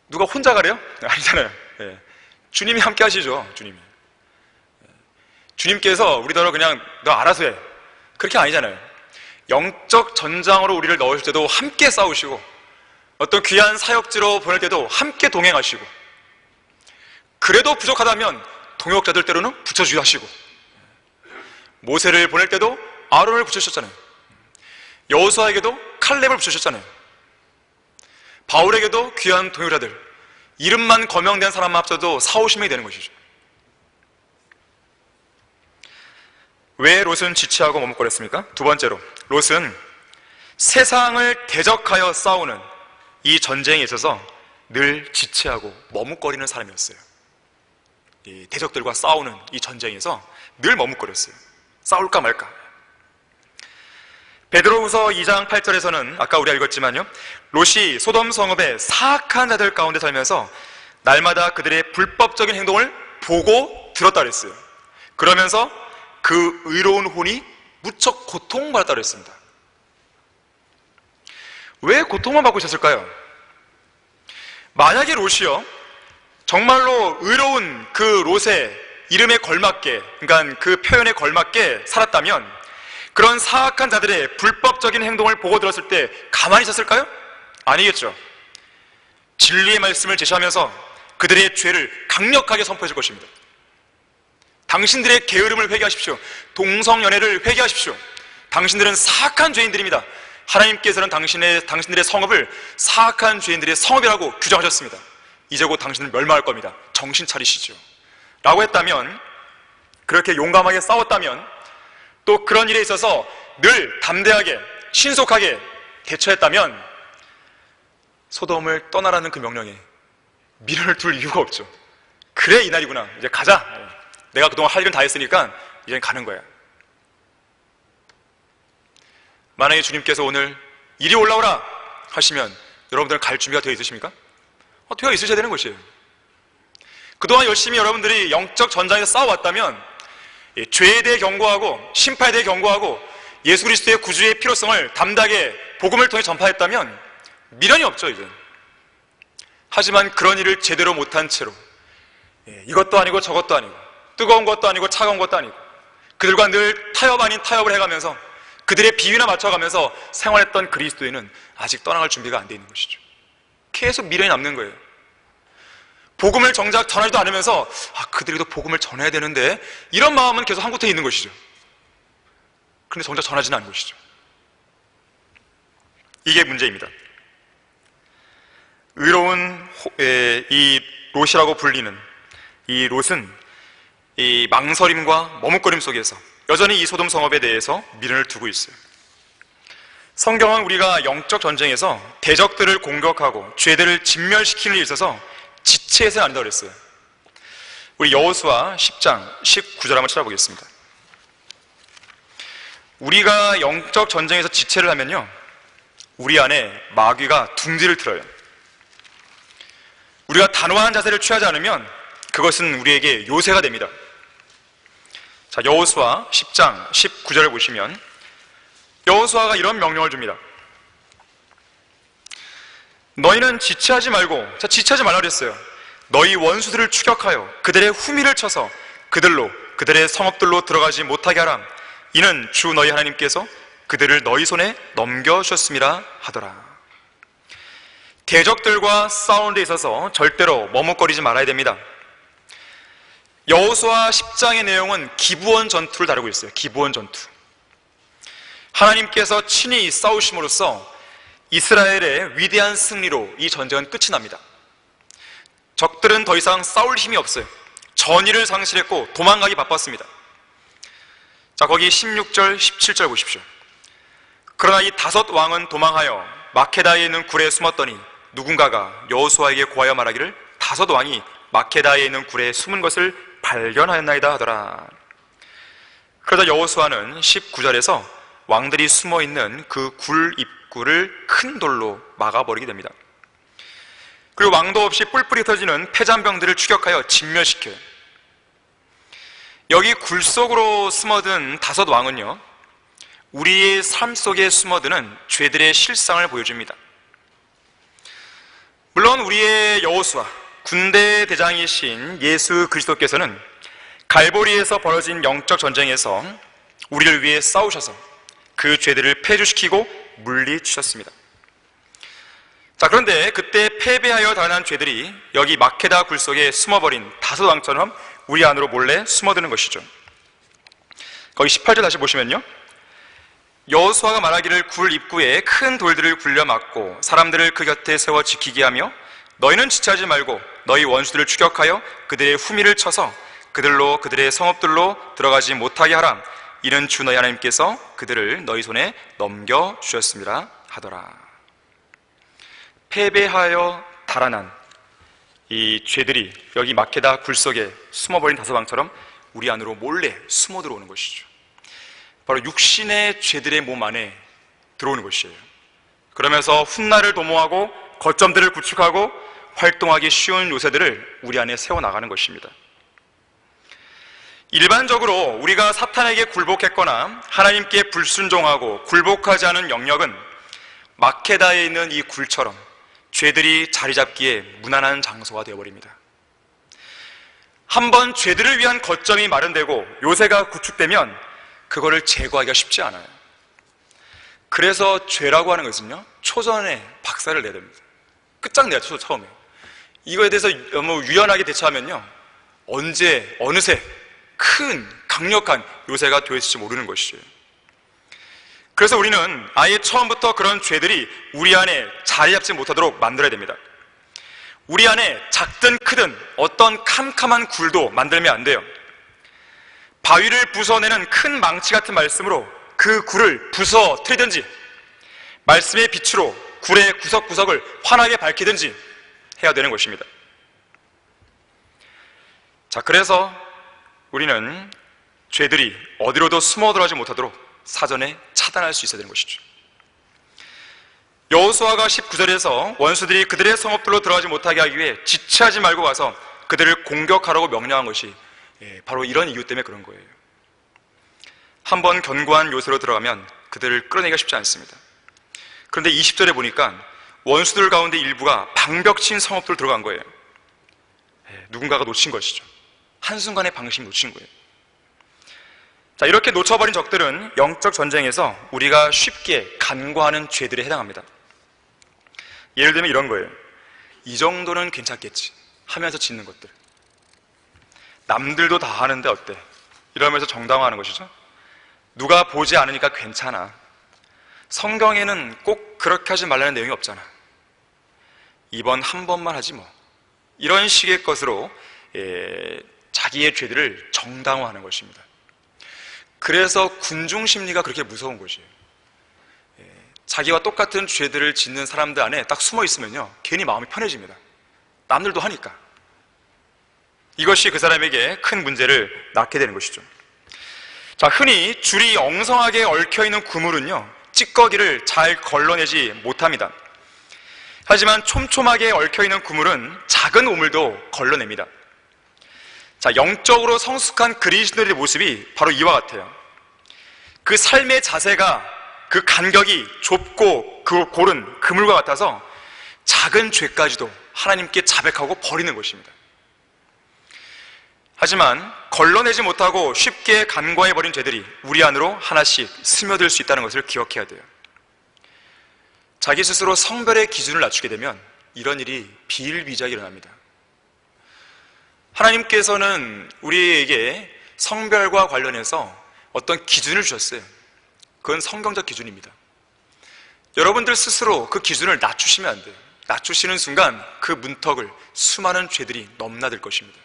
S1: 누가 혼자 가래요? 아니잖아요. 예. 주님이 함께 하시죠. 주님이. 주님께서 우리더러 그냥 너 알아서 해, 그렇게 아니잖아요. 영적 전장으로 우리를 넣으실 때도 함께 싸우시고, 어떤 귀한 사역지로 보낼 때도 함께 동행하시고, 그래도 부족하다면 동역자들 때로는 붙여주기도 하시고, 모세를 보낼 때도 아론을 붙여주셨잖아요. 여호수아에게도 칼렙을 붙여주셨잖아요. 바울에게도 귀한 동역자들, 이름만 거명된 사람만 합쳐도 4,50명이 되는 것이죠. 왜 롯은 지체하고 머뭇거렸습니까? 두 번째로, 롯은 세상을 대적하여 싸우는 이 전쟁에 있어서 늘 지체하고 머뭇거리는 사람이었어요. 이 대적들과 싸우는 이 전쟁에서 늘 머뭇거렸어요. 싸울까 말까. 베드로후서 2장 8절에서는 아까 우리가 읽었지만요, 롯이 소돔 성읍의 사악한 자들 가운데 살면서 날마다 그들의 불법적인 행동을 보고 들었다 그랬어요. 그러면서 그 의로운 혼이 무척 고통받았다 그랬습니다. 왜 고통만 받고 있었을까요? 만약에 롯이요, 정말로 의로운 그 롯의 이름에 걸맞게, 그러니까 그 표현에 걸맞게 살았다면 그런 사악한 자들의 불법적인 행동을 보고 들었을 때 가만히 있었을까요? 아니겠죠. 진리의 말씀을 제시하면서 그들의 죄를 강력하게 선포해 줄 것입니다. 당신들의 게으름을 회개하십시오. 동성연애를 회개하십시오. 당신들은 사악한 죄인들입니다. 하나님께서는 당신들의 성읍을 사악한 죄인들의 성읍이라고 규정하셨습니다. 이제 곧 당신은 멸망할 겁니다. 정신 차리시죠. 라고 했다면, 그렇게 용감하게 싸웠다면, 또 그런 일에 있어서 늘 담대하게 신속하게 대처했다면 소돔을 떠나라는 그 명령에 미련을 둘 이유가 없죠. 그래, 이날이구나, 이제 가자. 내가 그동안 할 일은 다 했으니까 이제 가는 거야. 만약에 주님께서 오늘 이리 올라오라 하시면 여러분들은 갈 준비가 되어 있으십니까? 되어 있으셔야 되는 것이에요. 그동안 열심히 여러분들이 영적 전장에서 싸워왔다면, 죄에 대해 경고하고 심판에 대해 경고하고 예수 그리스도의 구주의 필요성을 담대하게 복음을 통해 전파했다면 미련이 없죠, 이제. 하지만 그런 일을 제대로 못한 채로 이것도 아니고 저것도 아니고 뜨거운 것도 아니고 차가운 것도 아니고 그들과 늘 타협 아닌 타협을 해가면서 그들의 비위나 맞춰가면서 생활했던 그리스도인은 아직 떠나갈 준비가 안 돼 있는 것이죠. 계속 미련이 남는 거예요. 복음을 정작 전하지도 않으면서 그들에게도 복음을 전해야 되는데, 이런 마음은 계속 한 곳에 있는 것이죠. 그런데 정작 전하지는 않은 것이죠. 이게 문제입니다. 의로운 이 롯이라고 불리는 이 롯은 이 망설임과 머뭇거림 속에서 여전히 이 소돔 성읍에 대해서 미련을 두고 있어요. 성경은 우리가 영적 전쟁에서 대적들을 공격하고 죄들을 진멸시키는 일에 있어서 지체해서는 안 된다고 그랬어요. 우리 여호수아 10장 19절 한번 찾아보겠습니다. 우리가 영적 전쟁에서 지체를 하면요, 우리 안에 마귀가 둥지를 틀어요. 우리가 단호한 자세를 취하지 않으면 그것은 우리에게 요새가 됩니다. 자, 여호수아 10장 19절을 보시면 여호수아가 이런 명령을 줍니다. 너희는 지체하지 말고, 자, 지체하지 말라 그랬어요. 너희 원수들을 추격하여 그들의 후미를 쳐서 그들의 성읍들로 들어가지 못하게 하라. 이는 주 너희 하나님께서 그들을 너희 손에 넘겨주셨음이라 하더라. 대적들과 싸우는 데 있어서 절대로 머뭇거리지 말아야 됩니다. 여호수아 10장의 내용은 기브온 전투를 다루고 있어요. 기브온 전투. 하나님께서 친히 싸우심으로써 이스라엘의 위대한 승리로 이 전쟁은 끝이 납니다. 적들은 더 이상 싸울 힘이 없어요. 전의를 상실했고 도망가기 바빴습니다. 자, 거기 16절, 17절 보십시오. 그러나 이 5 왕은 도망하여 마케다에 있는 굴에 숨었더니 누군가가 여호수아에게 고하여 말하기를 5 왕이 마케다에 있는 굴에 숨은 것을 발견하였나이다 하더라. 그러자 여호수아는 19절에서 왕들이 숨어있는 그 굴 입구를 큰 돌로 막아버리게 됩니다. 그리고 왕도 없이 뿔뿔이 흩어지는 패잔병들을 추격하여 진멸시켜요. 여기 굴 속으로 숨어든 5 왕은요, 우리의 삶 속에 숨어드는 죄들의 실상을 보여줍니다. 물론 우리의 여호수아, 군대 대장이신 예수 그리스도께서는 갈보리에서 벌어진 영적 전쟁에서 우리를 위해 싸우셔서 그 죄들을 폐주시키고 물리치셨습니다. 자, 그런데 그때 패배하여 당한 죄들이 여기 마케다 굴 속에 숨어버린 5 왕처럼 우리 안으로 몰래 숨어드는 것이죠. 거기 18절 다시 보시면요, 여호수아가 말하기를 굴 입구에 큰 돌들을 굴려 막고 사람들을 그 곁에 세워 지키게 하며 너희는 지체하지 말고 너희 원수들을 추격하여 그들의 후미를 쳐서 그들로 그들의 성읍들로 들어가지 못하게 하라. 이는 주 너희 하나님께서 그들을 너희 손에 넘겨주셨습니다 하더라. 패배하여 달아난 이 죄들이 여기 마케다 굴 속에 숨어버린 5 왕처럼 우리 안으로 몰래 숨어 들어오는 것이죠. 바로 육신의 죄들의 몸 안에 들어오는 것이에요. 그러면서 훗날을 도모하고 거점들을 구축하고 활동하기 쉬운 요새들을 우리 안에 세워나가는 것입니다. 일반적으로 우리가 사탄에게 굴복했거나 하나님께 불순종하고 굴복하지 않은 영역은 마케다에 있는 이 굴처럼 죄들이 자리 잡기에 무난한 장소가 되어버립니다. 한번 죄들을 위한 거점이 마련되고 요새가 구축되면 그거를 제거하기가 쉽지 않아요. 그래서 죄라고 하는 것은요, 초전에 박살을 내야 됩니다. 끝장내야죠, 처음에. 이거에 대해서 너무 유연하게 대처하면요, 언제 어느새 큰 강력한 요새가 되어질지 모르는 것이에요. 그래서 우리는 아예 처음부터 그런 죄들이 우리 안에 자리 잡지 못하도록 만들어야 됩니다. 우리 안에 작든 크든 어떤 캄캄한 굴도 만들면 안 돼요. 바위를 부숴내는 큰 망치 같은 말씀으로 그 굴을 부숴뜨리든지 말씀의 빛으로 굴의 구석구석을 환하게 밝히든지 해야 되는 것입니다. 자, 그래서 우리는 죄들이 어디로도 숨어 들어가지 못하도록 사전에 차단할 수 있어야 되는 것이죠. 여호수아가 19절에서 원수들이 그들의 성읍들로 들어가지 못하게 하기 위해 지체하지 말고 가서 그들을 공격하라고 명령한 것이 바로 이런 이유 때문에 그런 거예요. 한번 견고한 요새로 들어가면 그들을 끌어내기가 쉽지 않습니다. 그런데 20절에 보니까 원수들 가운데 일부가 방벽친 성읍들로 들어간 거예요. 누군가가 놓친 것이죠. 한순간에 방심이 놓친 거예요. 자, 이렇게 놓쳐버린 적들은 영적 전쟁에서 우리가 쉽게 간과하는 죄들에 해당합니다. 예를 들면 이런 거예요. 이 정도는 괜찮겠지 하면서 짓는 것들. 남들도 다 하는데 어때? 이러면서 정당화하는 것이죠. 누가 보지 않으니까 괜찮아. 성경에는 꼭 그렇게 하지 말라는 내용이 없잖아. 이번 한 번만 하지 뭐. 이런 식의 것으로 자기의 죄들을 정당화하는 것입니다. 그래서 군중 심리가 그렇게 무서운 것이에요. 자기와 똑같은 죄들을 짓는 사람들 안에 딱 숨어 있으면요, 괜히 마음이 편해집니다. 남들도 하니까. 이것이 그 사람에게 큰 문제를 낳게 되는 것이죠. 자, 흔히 줄이 엉성하게 얽혀있는 그물은요, 찌꺼기를 잘 걸러내지 못합니다. 하지만 촘촘하게 얽혀있는 그물은 작은 오물도 걸러냅니다. 자, 영적으로 성숙한 그리스도인의 모습이 바로 이와 같아요. 그 삶의 자세가, 그 간격이 좁고 그 골은 그물과 같아서 작은 죄까지도 하나님께 자백하고 버리는 것입니다. 하지만 걸러내지 못하고 쉽게 간과해버린 죄들이 우리 안으로 하나씩 스며들 수 있다는 것을 기억해야 돼요. 자기 스스로 성별의 기준을 낮추게 되면 이런 일이 비일비재하게 일어납니다. 하나님께서는 우리에게 성별과 관련해서 어떤 기준을 주셨어요. 그건 성경적 기준입니다. 여러분들 스스로 그 기준을 낮추시면 안 돼요. 낮추시는 순간 그 문턱을 수많은 죄들이 넘나들 것입니다.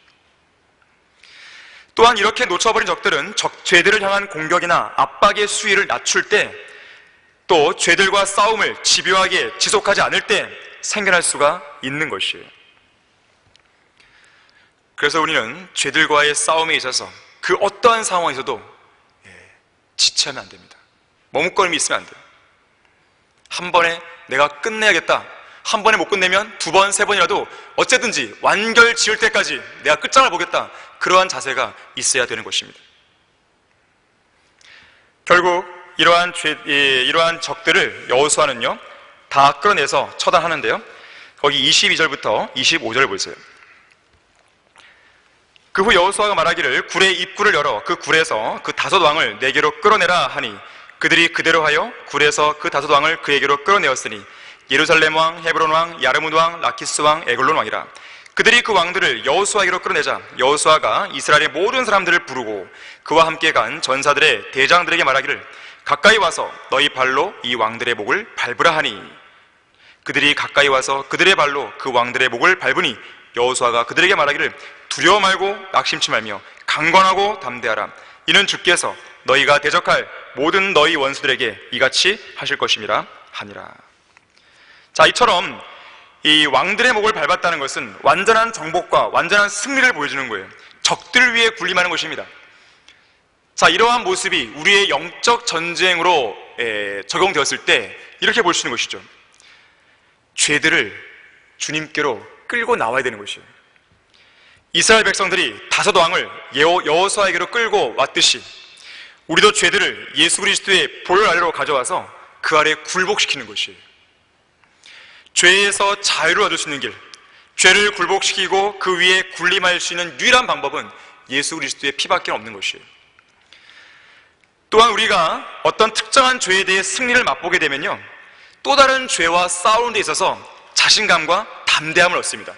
S1: 또한 이렇게 놓쳐버린 적들은 죄들을 향한 공격이나 압박의 수위를 낮출 때, 또 죄들과 싸움을 집요하게 지속하지 않을 때 생겨날 수가 있는 것이에요. 그래서 우리는 죄들과의 싸움에 있어서 그 어떠한 상황에서도 지체하면 안 됩니다. 머뭇거림이 있으면 안 돼요. 한 번에 내가 끝내야겠다, 한 번에 못 끝내면 두 번, 세 번이라도 어쨌든지 완결 지을 때까지 내가 끝장을 보겠다, 그러한 자세가 있어야 되는 것입니다. 결국 이러한 적들을 여호수아는요 다 끌어내서 처단하는데요, 거기 22절부터 25절 보세요. 그 후 여호수아가 말하기를 굴의 입구를 열어 그 굴에서 그 5 왕을 내게로 끌어내라 하니 그들이 그대로 하여 굴에서 그 5 왕을 그에게로 끌어내었으니 예루살렘 왕, 헤브론 왕, 야르문 왕, 라키스 왕, 에글론 왕이라. 그들이 그 왕들을 여호수아에게로 끌어내자 여호수아가 이스라엘의 모든 사람들을 부르고 그와 함께 간 전사들의 대장들에게 말하기를 가까이 와서 너희 발로 이 왕들의 목을 밟으라 하니 그들이 가까이 와서 그들의 발로 그 왕들의 목을 밟으니 여호수아가 그들에게 말하기를 두려워 말고 낙심치 말며 강건하고 담대하라. 이는 주께서 너희가 대적할 모든 너희 원수들에게 이같이 하실 것임이라 하니라. 자, 이처럼 이 왕들의 목을 밟았다는 것은 완전한 정복과 완전한 승리를 보여주는 거예요. 적들 위에 군림하는 것입니다. 자, 이러한 모습이 우리의 영적 전쟁으로 적용되었을 때 이렇게 볼 수 있는 것이죠. 죄들을 주님께로 끌고 나와야 되는 것이에요. 이스라엘 백성들이 5 왕을 여호수아에게로 끌고 왔듯이 우리도 죄들을 예수 그리스도의 보혈 아래로 가져와서 그 아래 굴복시키는 것이에요. 죄에서 자유를 얻을 수 있는 길, 죄를 굴복시키고 그 위에 군림할 수 있는 유일한 방법은 예수 그리스도의 피밖에 없는 것이에요. 또한 우리가 어떤 특정한 죄에 대해 승리를 맛보게 되면요, 또 다른 죄와 싸우는 데 있어서 자신감과 담대함을 얻습니다.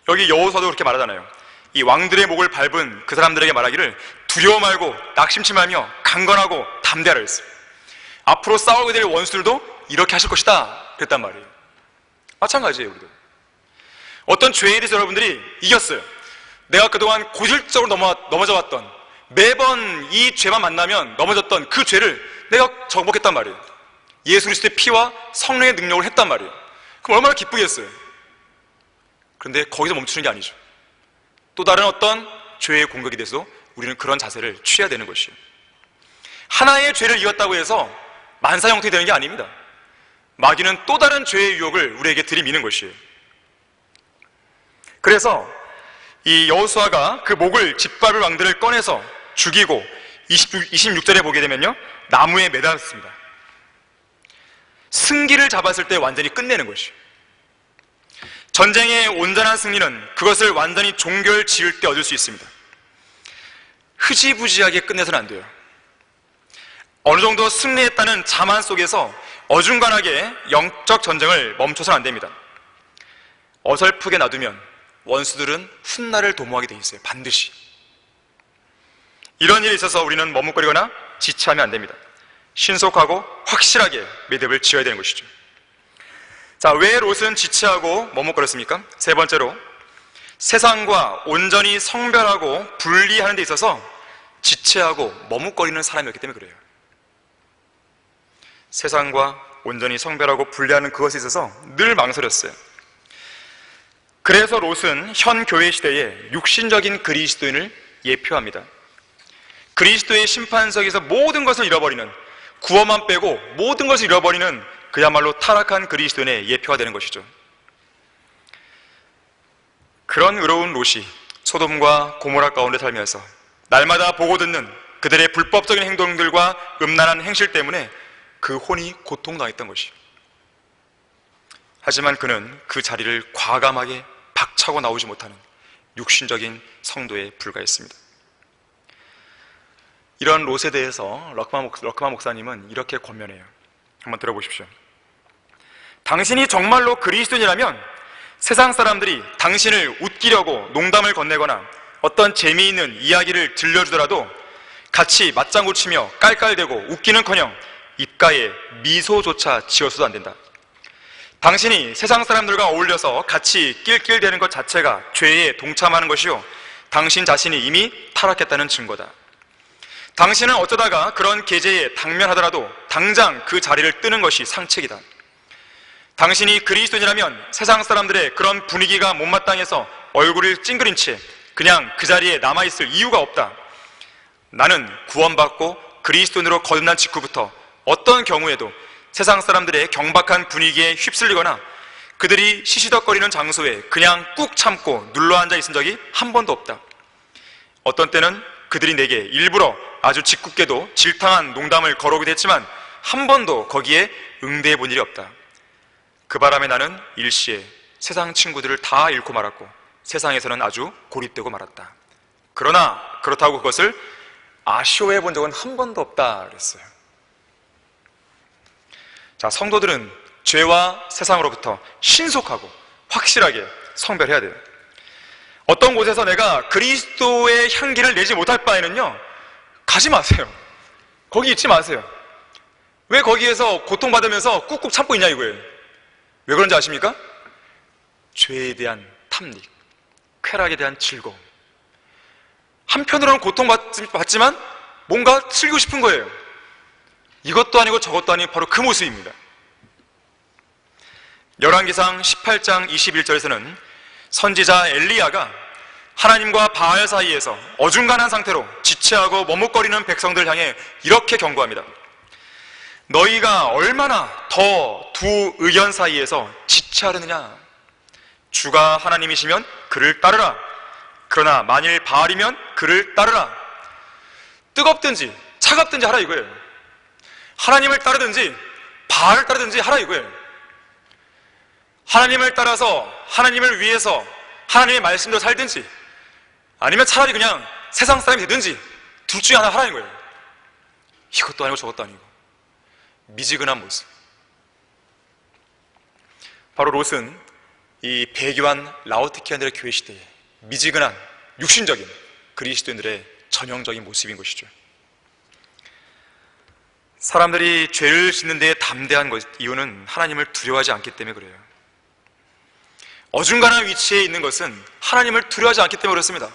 S1: 여기 여호수아도 그렇게 말하잖아요. 이 왕들의 목을 밟은 그 사람들에게 말하기를 두려워 말고 낙심치 말며 강건하고 담대하라 했어요. 앞으로 싸우게 될 원수들도 이렇게 하실 것이다 그랬단 말이에요. 마찬가지예요. 우리도 어떤 죄에 대해서 여러분들이 이겼어요. 내가 그동안 고질적으로 넘어져 왔던, 매번 이 죄만 만나면 넘어졌던 그 죄를 내가 정복했단 말이에요. 예수 그리스도의 피와 성령의 능력을 했단 말이에요. 그럼 얼마나 기쁘겠어요. 그런데 거기서 멈추는 게 아니죠. 또 다른 어떤 죄의 공격에 대해서 우리는 그런 자세를 취해야 되는 것이에요. 하나의 죄를 이겼다고 해서 만사형통이 되는 게 아닙니다. 마귀는 또 다른 죄의 유혹을 우리에게 들이미는 것이에요. 그래서 이 여호수아가 그 목을 짓밟을 왕들을 꺼내서 죽이고 26절에 보게 되면요, 나무에 매달았습니다. 승기를 잡았을 때 완전히 끝내는 것이에요. 전쟁의 온전한 승리는 그것을 완전히 종결 지을 때 얻을 수 있습니다. 흐지부지하게 끝내서는 안 돼요. 어느 정도 승리했다는 자만 속에서 어중간하게 영적 전쟁을 멈춰서는 안 됩니다. 어설프게 놔두면 원수들은 훗날을 도모하게 돼 있어요. 반드시. 이런 일에 있어서 우리는 머뭇거리거나 지체하면 안 됩니다. 신속하고 확실하게 매듭을 지어야 되는 것이죠. 자, 왜 롯은 지체하고 머뭇거렸습니까? 3번째로, 세상과 온전히 성별하고 분리하는 데 있어서 지체하고 머뭇거리는 사람이었기 때문에 그래요. 세상과 온전히 성별하고 분리하는 그것에 있어서 늘 망설였어요. 그래서 롯은 현 교회 시대에 육신적인 그리스도인을 예표합니다. 그리스도의 심판석에서 모든 것을 잃어버리는, 구원만 빼고 모든 것을 잃어버리는 그야말로 타락한 그리스도인의 예표가 되는 것이죠. 그런 의로운 롯이 소돔과 고모라 가운데 살면서 날마다 보고 듣는 그들의 불법적인 행동들과 음란한 행실 때문에 그 혼이 고통당했던 것이에요. 하지만 그는 그 자리를 과감하게 박차고 나오지 못하는 육신적인 성도에 불과했습니다. 이런 롯에 대해서 럭마 목사님은 이렇게 권면해요. 한번 들어보십시오. 당신이 정말로 그리스도인이라면 세상 사람들이 당신을 웃기려고 농담을 건네거나 어떤 재미있는 이야기를 들려주더라도 같이 맞장구 치며 깔깔대고 웃기는커녕 입가에 미소조차 지어서도 안 된다. 당신이 세상 사람들과 어울려서 같이 낄낄대는 것 자체가 죄에 동참하는 것이요, 당신 자신이 이미 타락했다는 증거다. 당신은 어쩌다가 그런 계제에 당면하더라도 당장 그 자리를 뜨는 것이 상책이다. 당신이 그리스도인이라면 세상 사람들의 그런 분위기가 못마땅해서 얼굴을 찡그린 채 그냥 그 자리에 남아있을 이유가 없다. 나는 구원받고 그리스도인으로 거듭난 직후부터 어떤 경우에도 세상 사람들의 경박한 분위기에 휩쓸리거나 그들이 시시덕거리는 장소에 그냥 꾹 참고 눌러앉아 있은 적이 한 번도 없다. 어떤 때는 그들이 내게 일부러 아주 짓궂게도 질탕한 농담을 걸어오기도 했지만 한 번도 거기에 응대해 본 일이 없다. 그 바람에 나는 일시에 세상 친구들을 다 잃고 말았고 세상에서는 아주 고립되고 말았다. 그러나 그렇다고 그것을 아쉬워해 본 적은 한 번도 없다 그랬어요. 자, 성도들은 죄와 세상으로부터 신속하고 확실하게 성별해야 돼요. 어떤 곳에서 내가 그리스도의 향기를 내지 못할 바에는요, 가지 마세요. 거기 있지 마세요. 왜 거기에서 고통받으면서 꾹꾹 참고 있냐 이거예요. 왜 그런지 아십니까? 죄에 대한 탐닉, 쾌락에 대한 즐거움. 한편으로는 고통받지만 뭔가 즐기고 싶은 거예요. 이것도 아니고 저것도 아닌 바로 그 모습입니다. 열왕기상 18장 21절에서는 선지자 엘리야가 하나님과 바알 사이에서 어중간한 상태로 지체하고 머뭇거리는 백성들을 향해 이렇게 경고합니다. 너희가 얼마나 더 두 의견 사이에서 지체하려느냐. 주가 하나님이시면 그를 따르라. 그러나 만일 바알이면 그를 따르라. 뜨겁든지 차갑든지 하라 이거예요. 하나님을 따르든지 바알을 따르든지 하라 이거예요. 하나님을 따라서 하나님을 위해서 하나님의 말씀대로 살든지 아니면 차라리 그냥 세상 사람이 되든지 둘 중에 하나 하라는 거예요. 이것도 아니고 저것도 아니고 미지근한 모습. 바로 롯은 이 배교한 라오디게아인들의 교회 시대에 미지근한 육신적인 그리스도인들의 전형적인 모습인 것이죠. 사람들이 죄를 짓는 데에 담대한 이유는 하나님을 두려워하지 않기 때문에 그래요. 어중간한 위치에 있는 것은 하나님을 두려워하지 않기 때문에 그렇습니다.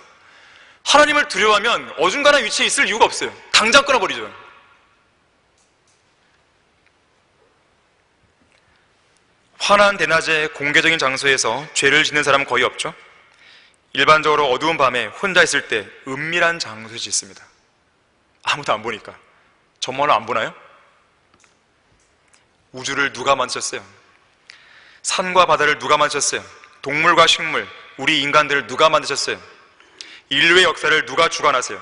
S1: 하나님을 두려워하면 어중간한 위치에 있을 이유가 없어요. 당장 끊어버리죠. 환한 대낮에 공개적인 장소에서 죄를 짓는 사람은 거의 없죠. 일반적으로 어두운 밤에 혼자 있을 때 은밀한 장소에 짓습니다. 아무도 안 보니까. 정말로 안 보나요? 우주를 누가 만드셨어요? 산과 바다를 누가 만드셨어요? 동물과 식물, 우리 인간들을 누가 만드셨어요? 인류의 역사를 누가 주관하세요?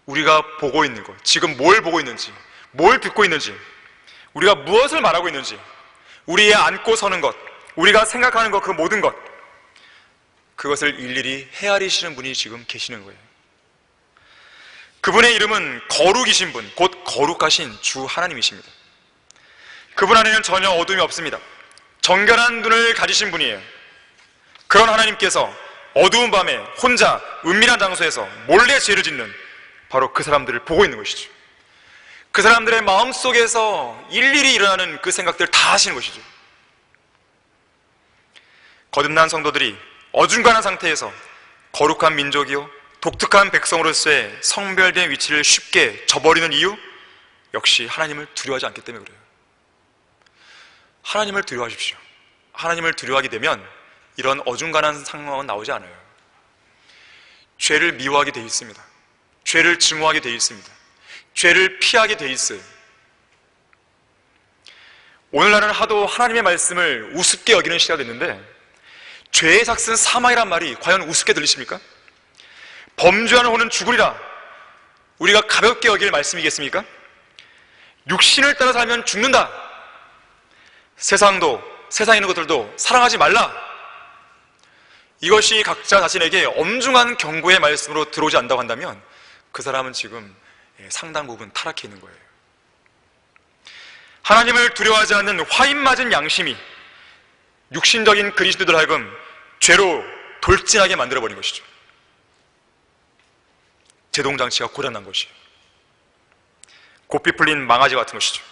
S1: 우리가 보고 있는 것, 지금 뭘 보고 있는지, 뭘 듣고 있는지, 우리가 무엇을 말하고 있는지, 우리의 앉고 서는 것, 우리가 생각하는 것, 그 모든 것, 그것을 일일이 헤아리시는 분이 지금 계시는 거예요. 그분의 이름은 거룩이신 분, 곧 거룩하신 주 하나님이십니다. 그분 안에는 전혀 어둠이 없습니다. 정결한 눈을 가지신 분이에요. 그런 하나님께서 어두운 밤에 혼자 은밀한 장소에서 몰래 죄를 짓는 바로 그 사람들을 보고 있는 것이죠. 그 사람들의 마음속에서 일일이 일어나는 그 생각들을 다 하시는 것이죠. 거듭난 성도들이 어중간한 상태에서 거룩한 민족이요 독특한 백성으로서의 성별된 위치를 쉽게 저버리는 이유, 역시 하나님을 두려워하지 않기 때문에 그래요. 하나님을 두려워하십시오. 하나님을 두려워하게 되면 이런 어중간한 상황은 나오지 않아요. 죄를 미워하게 되어 있습니다. 죄를 증오하게 되어 있습니다. 죄를 피하게 되어 있어요. 오늘날은 하도 하나님의 말씀을 우습게 여기는 시대가 됐는데 죄의 삭은 사망이란 말이 과연 우습게 들리십니까? 범죄하는 혼은 죽으리라. 우리가 가볍게 여길 말씀이겠습니까? 육신을 따라 살면 죽는다. 세상도, 세상에 있는 것들도 사랑하지 말라. 이것이 각자 자신에게 엄중한 경고의 말씀으로 들어오지 않는다고 한다면 그 사람은 지금 상당 부분 타락해 있는 거예요. 하나님을 두려워하지 않는 화인 맞은 양심이 육신적인 그리스도들 하여금 죄로 돌진하게 만들어버린 것이죠. 제동장치가 고장난 것이에요. 고삐 풀린 망아지 같은 것이죠.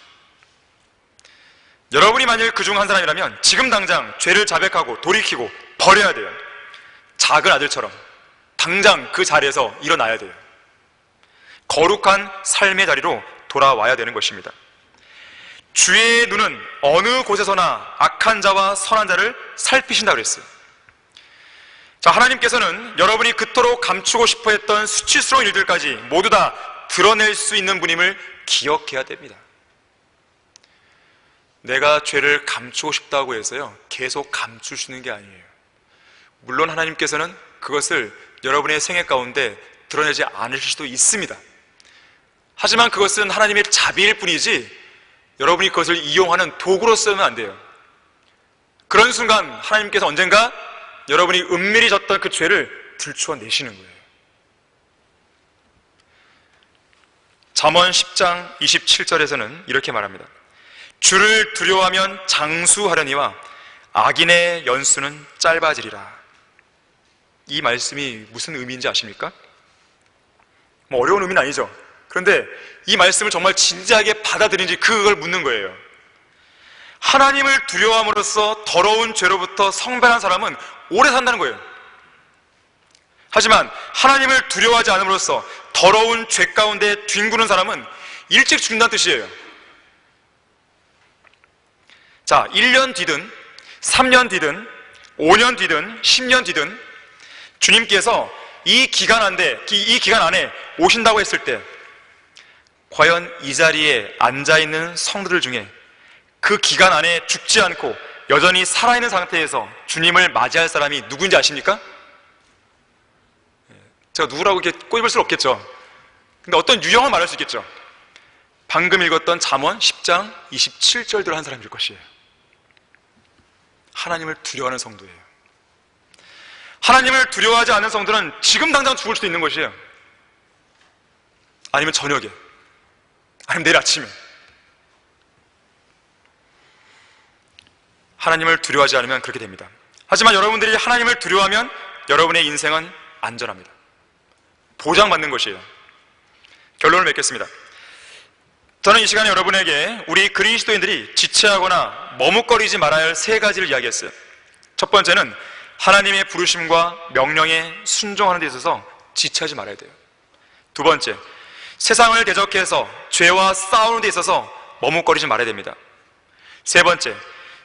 S1: 여러분이 만일 그 중 한 사람이라면 지금 당장 죄를 자백하고 돌이키고 버려야 돼요. 작은 아들처럼 당장 그 자리에서 일어나야 돼요. 거룩한 삶의 자리로 돌아와야 되는 것입니다. 주의 눈은 어느 곳에서나 악한 자와 선한 자를 살피신다고 그랬어요. 자, 하나님께서는 여러분이 그토록 감추고 싶어 했던 수치스러운 일들까지 모두 다 드러낼 수 있는 분임을 기억해야 됩니다. 내가 죄를 감추고 싶다고 해서요, 계속 감추시는 게 아니에요. 물론 하나님께서는 그것을 여러분의 생애 가운데 드러내지 않으실 수도 있습니다. 하지만 그것은 하나님의 자비일 뿐이지 여러분이 그것을 이용하는 도구로 쓰면 안 돼요. 그런 순간 하나님께서 언젠가 여러분이 은밀히 졌던 그 죄를 들추어내시는 거예요. 잠언 10장 27절에서는 이렇게 말합니다. 주를 두려워하면 장수하려니와 악인의 연수는 짧아지리라. 이 말씀이 무슨 의미인지 아십니까? 뭐 어려운 의미는 아니죠. 그런데 이 말씀을 정말 진지하게 받아들인지 그걸 묻는 거예요. 하나님을 두려워함으로써 더러운 죄로부터 성별한 사람은 오래 산다는 거예요. 하지만 하나님을 두려워하지 않음으로써 더러운 죄 가운데 뒹구는 사람은 일찍 죽는다는 뜻이에요. 자, 1년 뒤든 3년 뒤든 5년 뒤든 10년 뒤든 주님께서 이 기간 안에 오신다고 했을 때 과연 이 자리에 앉아있는 성도들 중에 그 기간 안에 죽지 않고 여전히 살아있는 상태에서 주님을 맞이할 사람이 누군지 아십니까? 제가 누구라고 이렇게 꼬집을 수는 없겠죠. 근데 어떤 유형을 말할 수 있겠죠. 방금 읽었던 잠언 10장 27절대로 한 사람일 것이에요. 하나님을 두려워하는 성도예요. 하나님을 두려워하지 않는 성도는 지금 당장 죽을 수도 있는 것이에요. 아니면 저녁에, 아니면 내일 아침에. 하나님을 두려워하지 않으면 그렇게 됩니다. 하지만 여러분들이 하나님을 두려워하면 여러분의 인생은 안전합니다. 보장받는 것이에요. 결론을 맺겠습니다. 저는 이 시간에 여러분에게 우리 그리스도인들이 지체하거나 머뭇거리지 말아야 할 세 가지를 이야기했어요. 첫 번째는 하나님의 부르심과 명령에 순종하는 데 있어서 지체하지 말아야 돼요. 두 번째, 세상을 대적해서 죄와 싸우는 데 있어서 머뭇거리지 말아야 됩니다. 세 번째,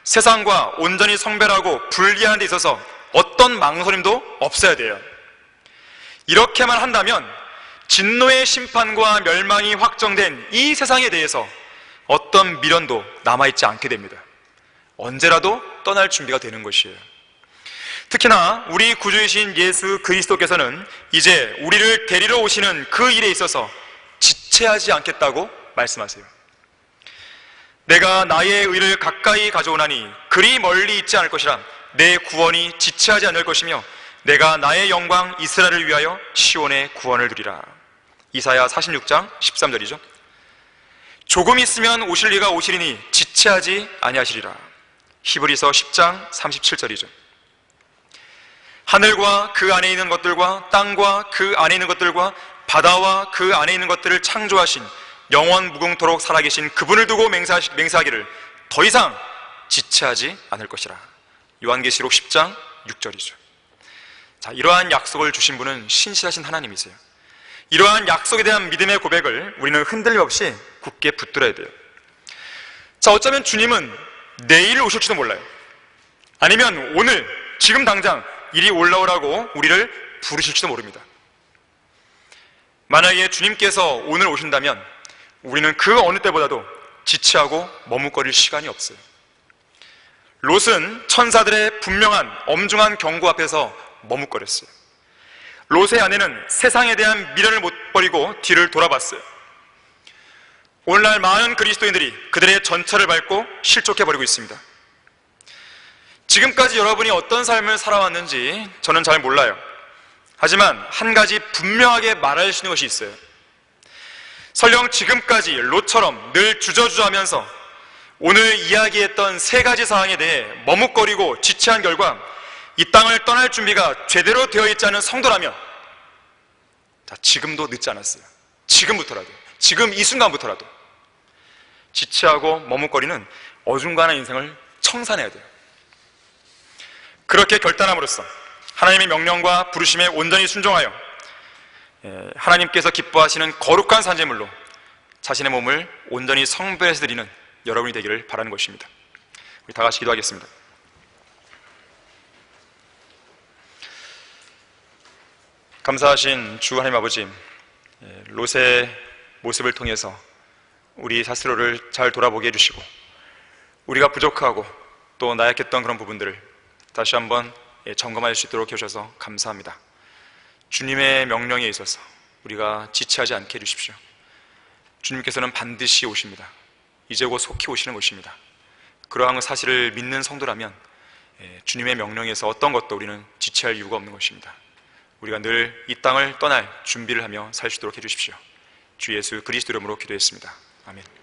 S1: 세상과 온전히 성별하고 분리하는 데 있어서 어떤 망설임도 없어야 돼요. 이렇게만 한다면 진노의 심판과 멸망이 확정된 이 세상에 대해서 어떤 미련도 남아있지 않게 됩니다. 언제라도 떠날 준비가 되는 것이에요. 특히나 우리 구주이신 예수 그리스도께서는 이제 우리를 데리러 오시는 그 일에 있어서 지체하지 않겠다고 말씀하세요. 내가 나의 의를 가까이 가져오나니 그리 멀리 있지 않을 것이라. 내 구원이 지체하지 않을 것이며 내가 나의 영광 이스라엘을 위하여 시온의 구원을 누리라. 이사야 46장 13절이죠. 조금 있으면 오실 이가 오시리니 지체하지 아니하시리라. 히브리서 10장 37절이죠. 하늘과 그 안에 있는 것들과 땅과 그 안에 있는 것들과 바다와 그 안에 있는 것들을 창조하신 영원 무궁토록 살아계신 그분을 두고 맹세하기를 더 이상 지체하지 않을 것이라. 요한계시록 10장 6절이죠. 자, 이러한 약속을 주신 분은 신실하신 하나님이세요. 이러한 약속에 대한 믿음의 고백을 우리는 흔들림 없이 굳게 붙들어야 돼요. 자, 어쩌면 주님은 내일 오실지도 몰라요. 아니면 오늘, 지금 당장 이리 올라오라고 우리를 부르실지도 모릅니다. 만약에 주님께서 오늘 오신다면 우리는 그 어느 때보다도 지체하고 머뭇거릴 시간이 없어요. 롯은 천사들의 분명한 엄중한 경고 앞에서 머뭇거렸어요. 롯의 아내는 세상에 대한 미련을 못 버리고 뒤를 돌아봤어요. 오늘날 많은 그리스도인들이 그들의 전철을 밟고 실족해버리고 있습니다. 지금까지 여러분이 어떤 삶을 살아왔는지 저는 잘 몰라요. 하지만 한 가지 분명하게 말할 수 있는 것이 있어요. 설령 지금까지 롯처럼 늘 주저주저하면서 오늘 이야기했던 세 가지 사항에 대해 머뭇거리고 지체한 결과 이 땅을 떠날 준비가 제대로 되어 있지 않은 성도라면, 자, 지금도 늦지 않았어요. 지금부터라도, 지금 이 순간부터라도 지체하고 머뭇거리는 어중간한 인생을 청산해야 돼요. 그렇게 결단함으로써 하나님의 명령과 부르심에 온전히 순종하여 하나님께서 기뻐하시는 거룩한 산제물로 자신의 몸을 온전히 성배해서 드리는 여러분이 되기를 바라는 것입니다. 우리 다 같이 기도하겠습니다. 감사하신 주 하나님 아버지, 롯의 모습을 통해서 우리 스스로를 잘 돌아보게 해주시고 우리가 부족하고 또 나약했던 그런 부분들을 다시 한번 점검할 수 있도록 해주셔서 감사합니다. 주님의 명령에 있어서 우리가 지체하지 않게 해주십시오. 주님께서는 반드시 오십니다. 이제 곧 속히 오시는 것입니다. 그러한 사실을 믿는 성도라면 주님의 명령에서 어떤 것도 우리는 지체할 이유가 없는 것입니다. 우리가 늘 이 땅을 떠날 준비를 하며 살 수 있도록 해주십시오. 주 예수 그리스도 이름으로 기도했습니다. 아멘.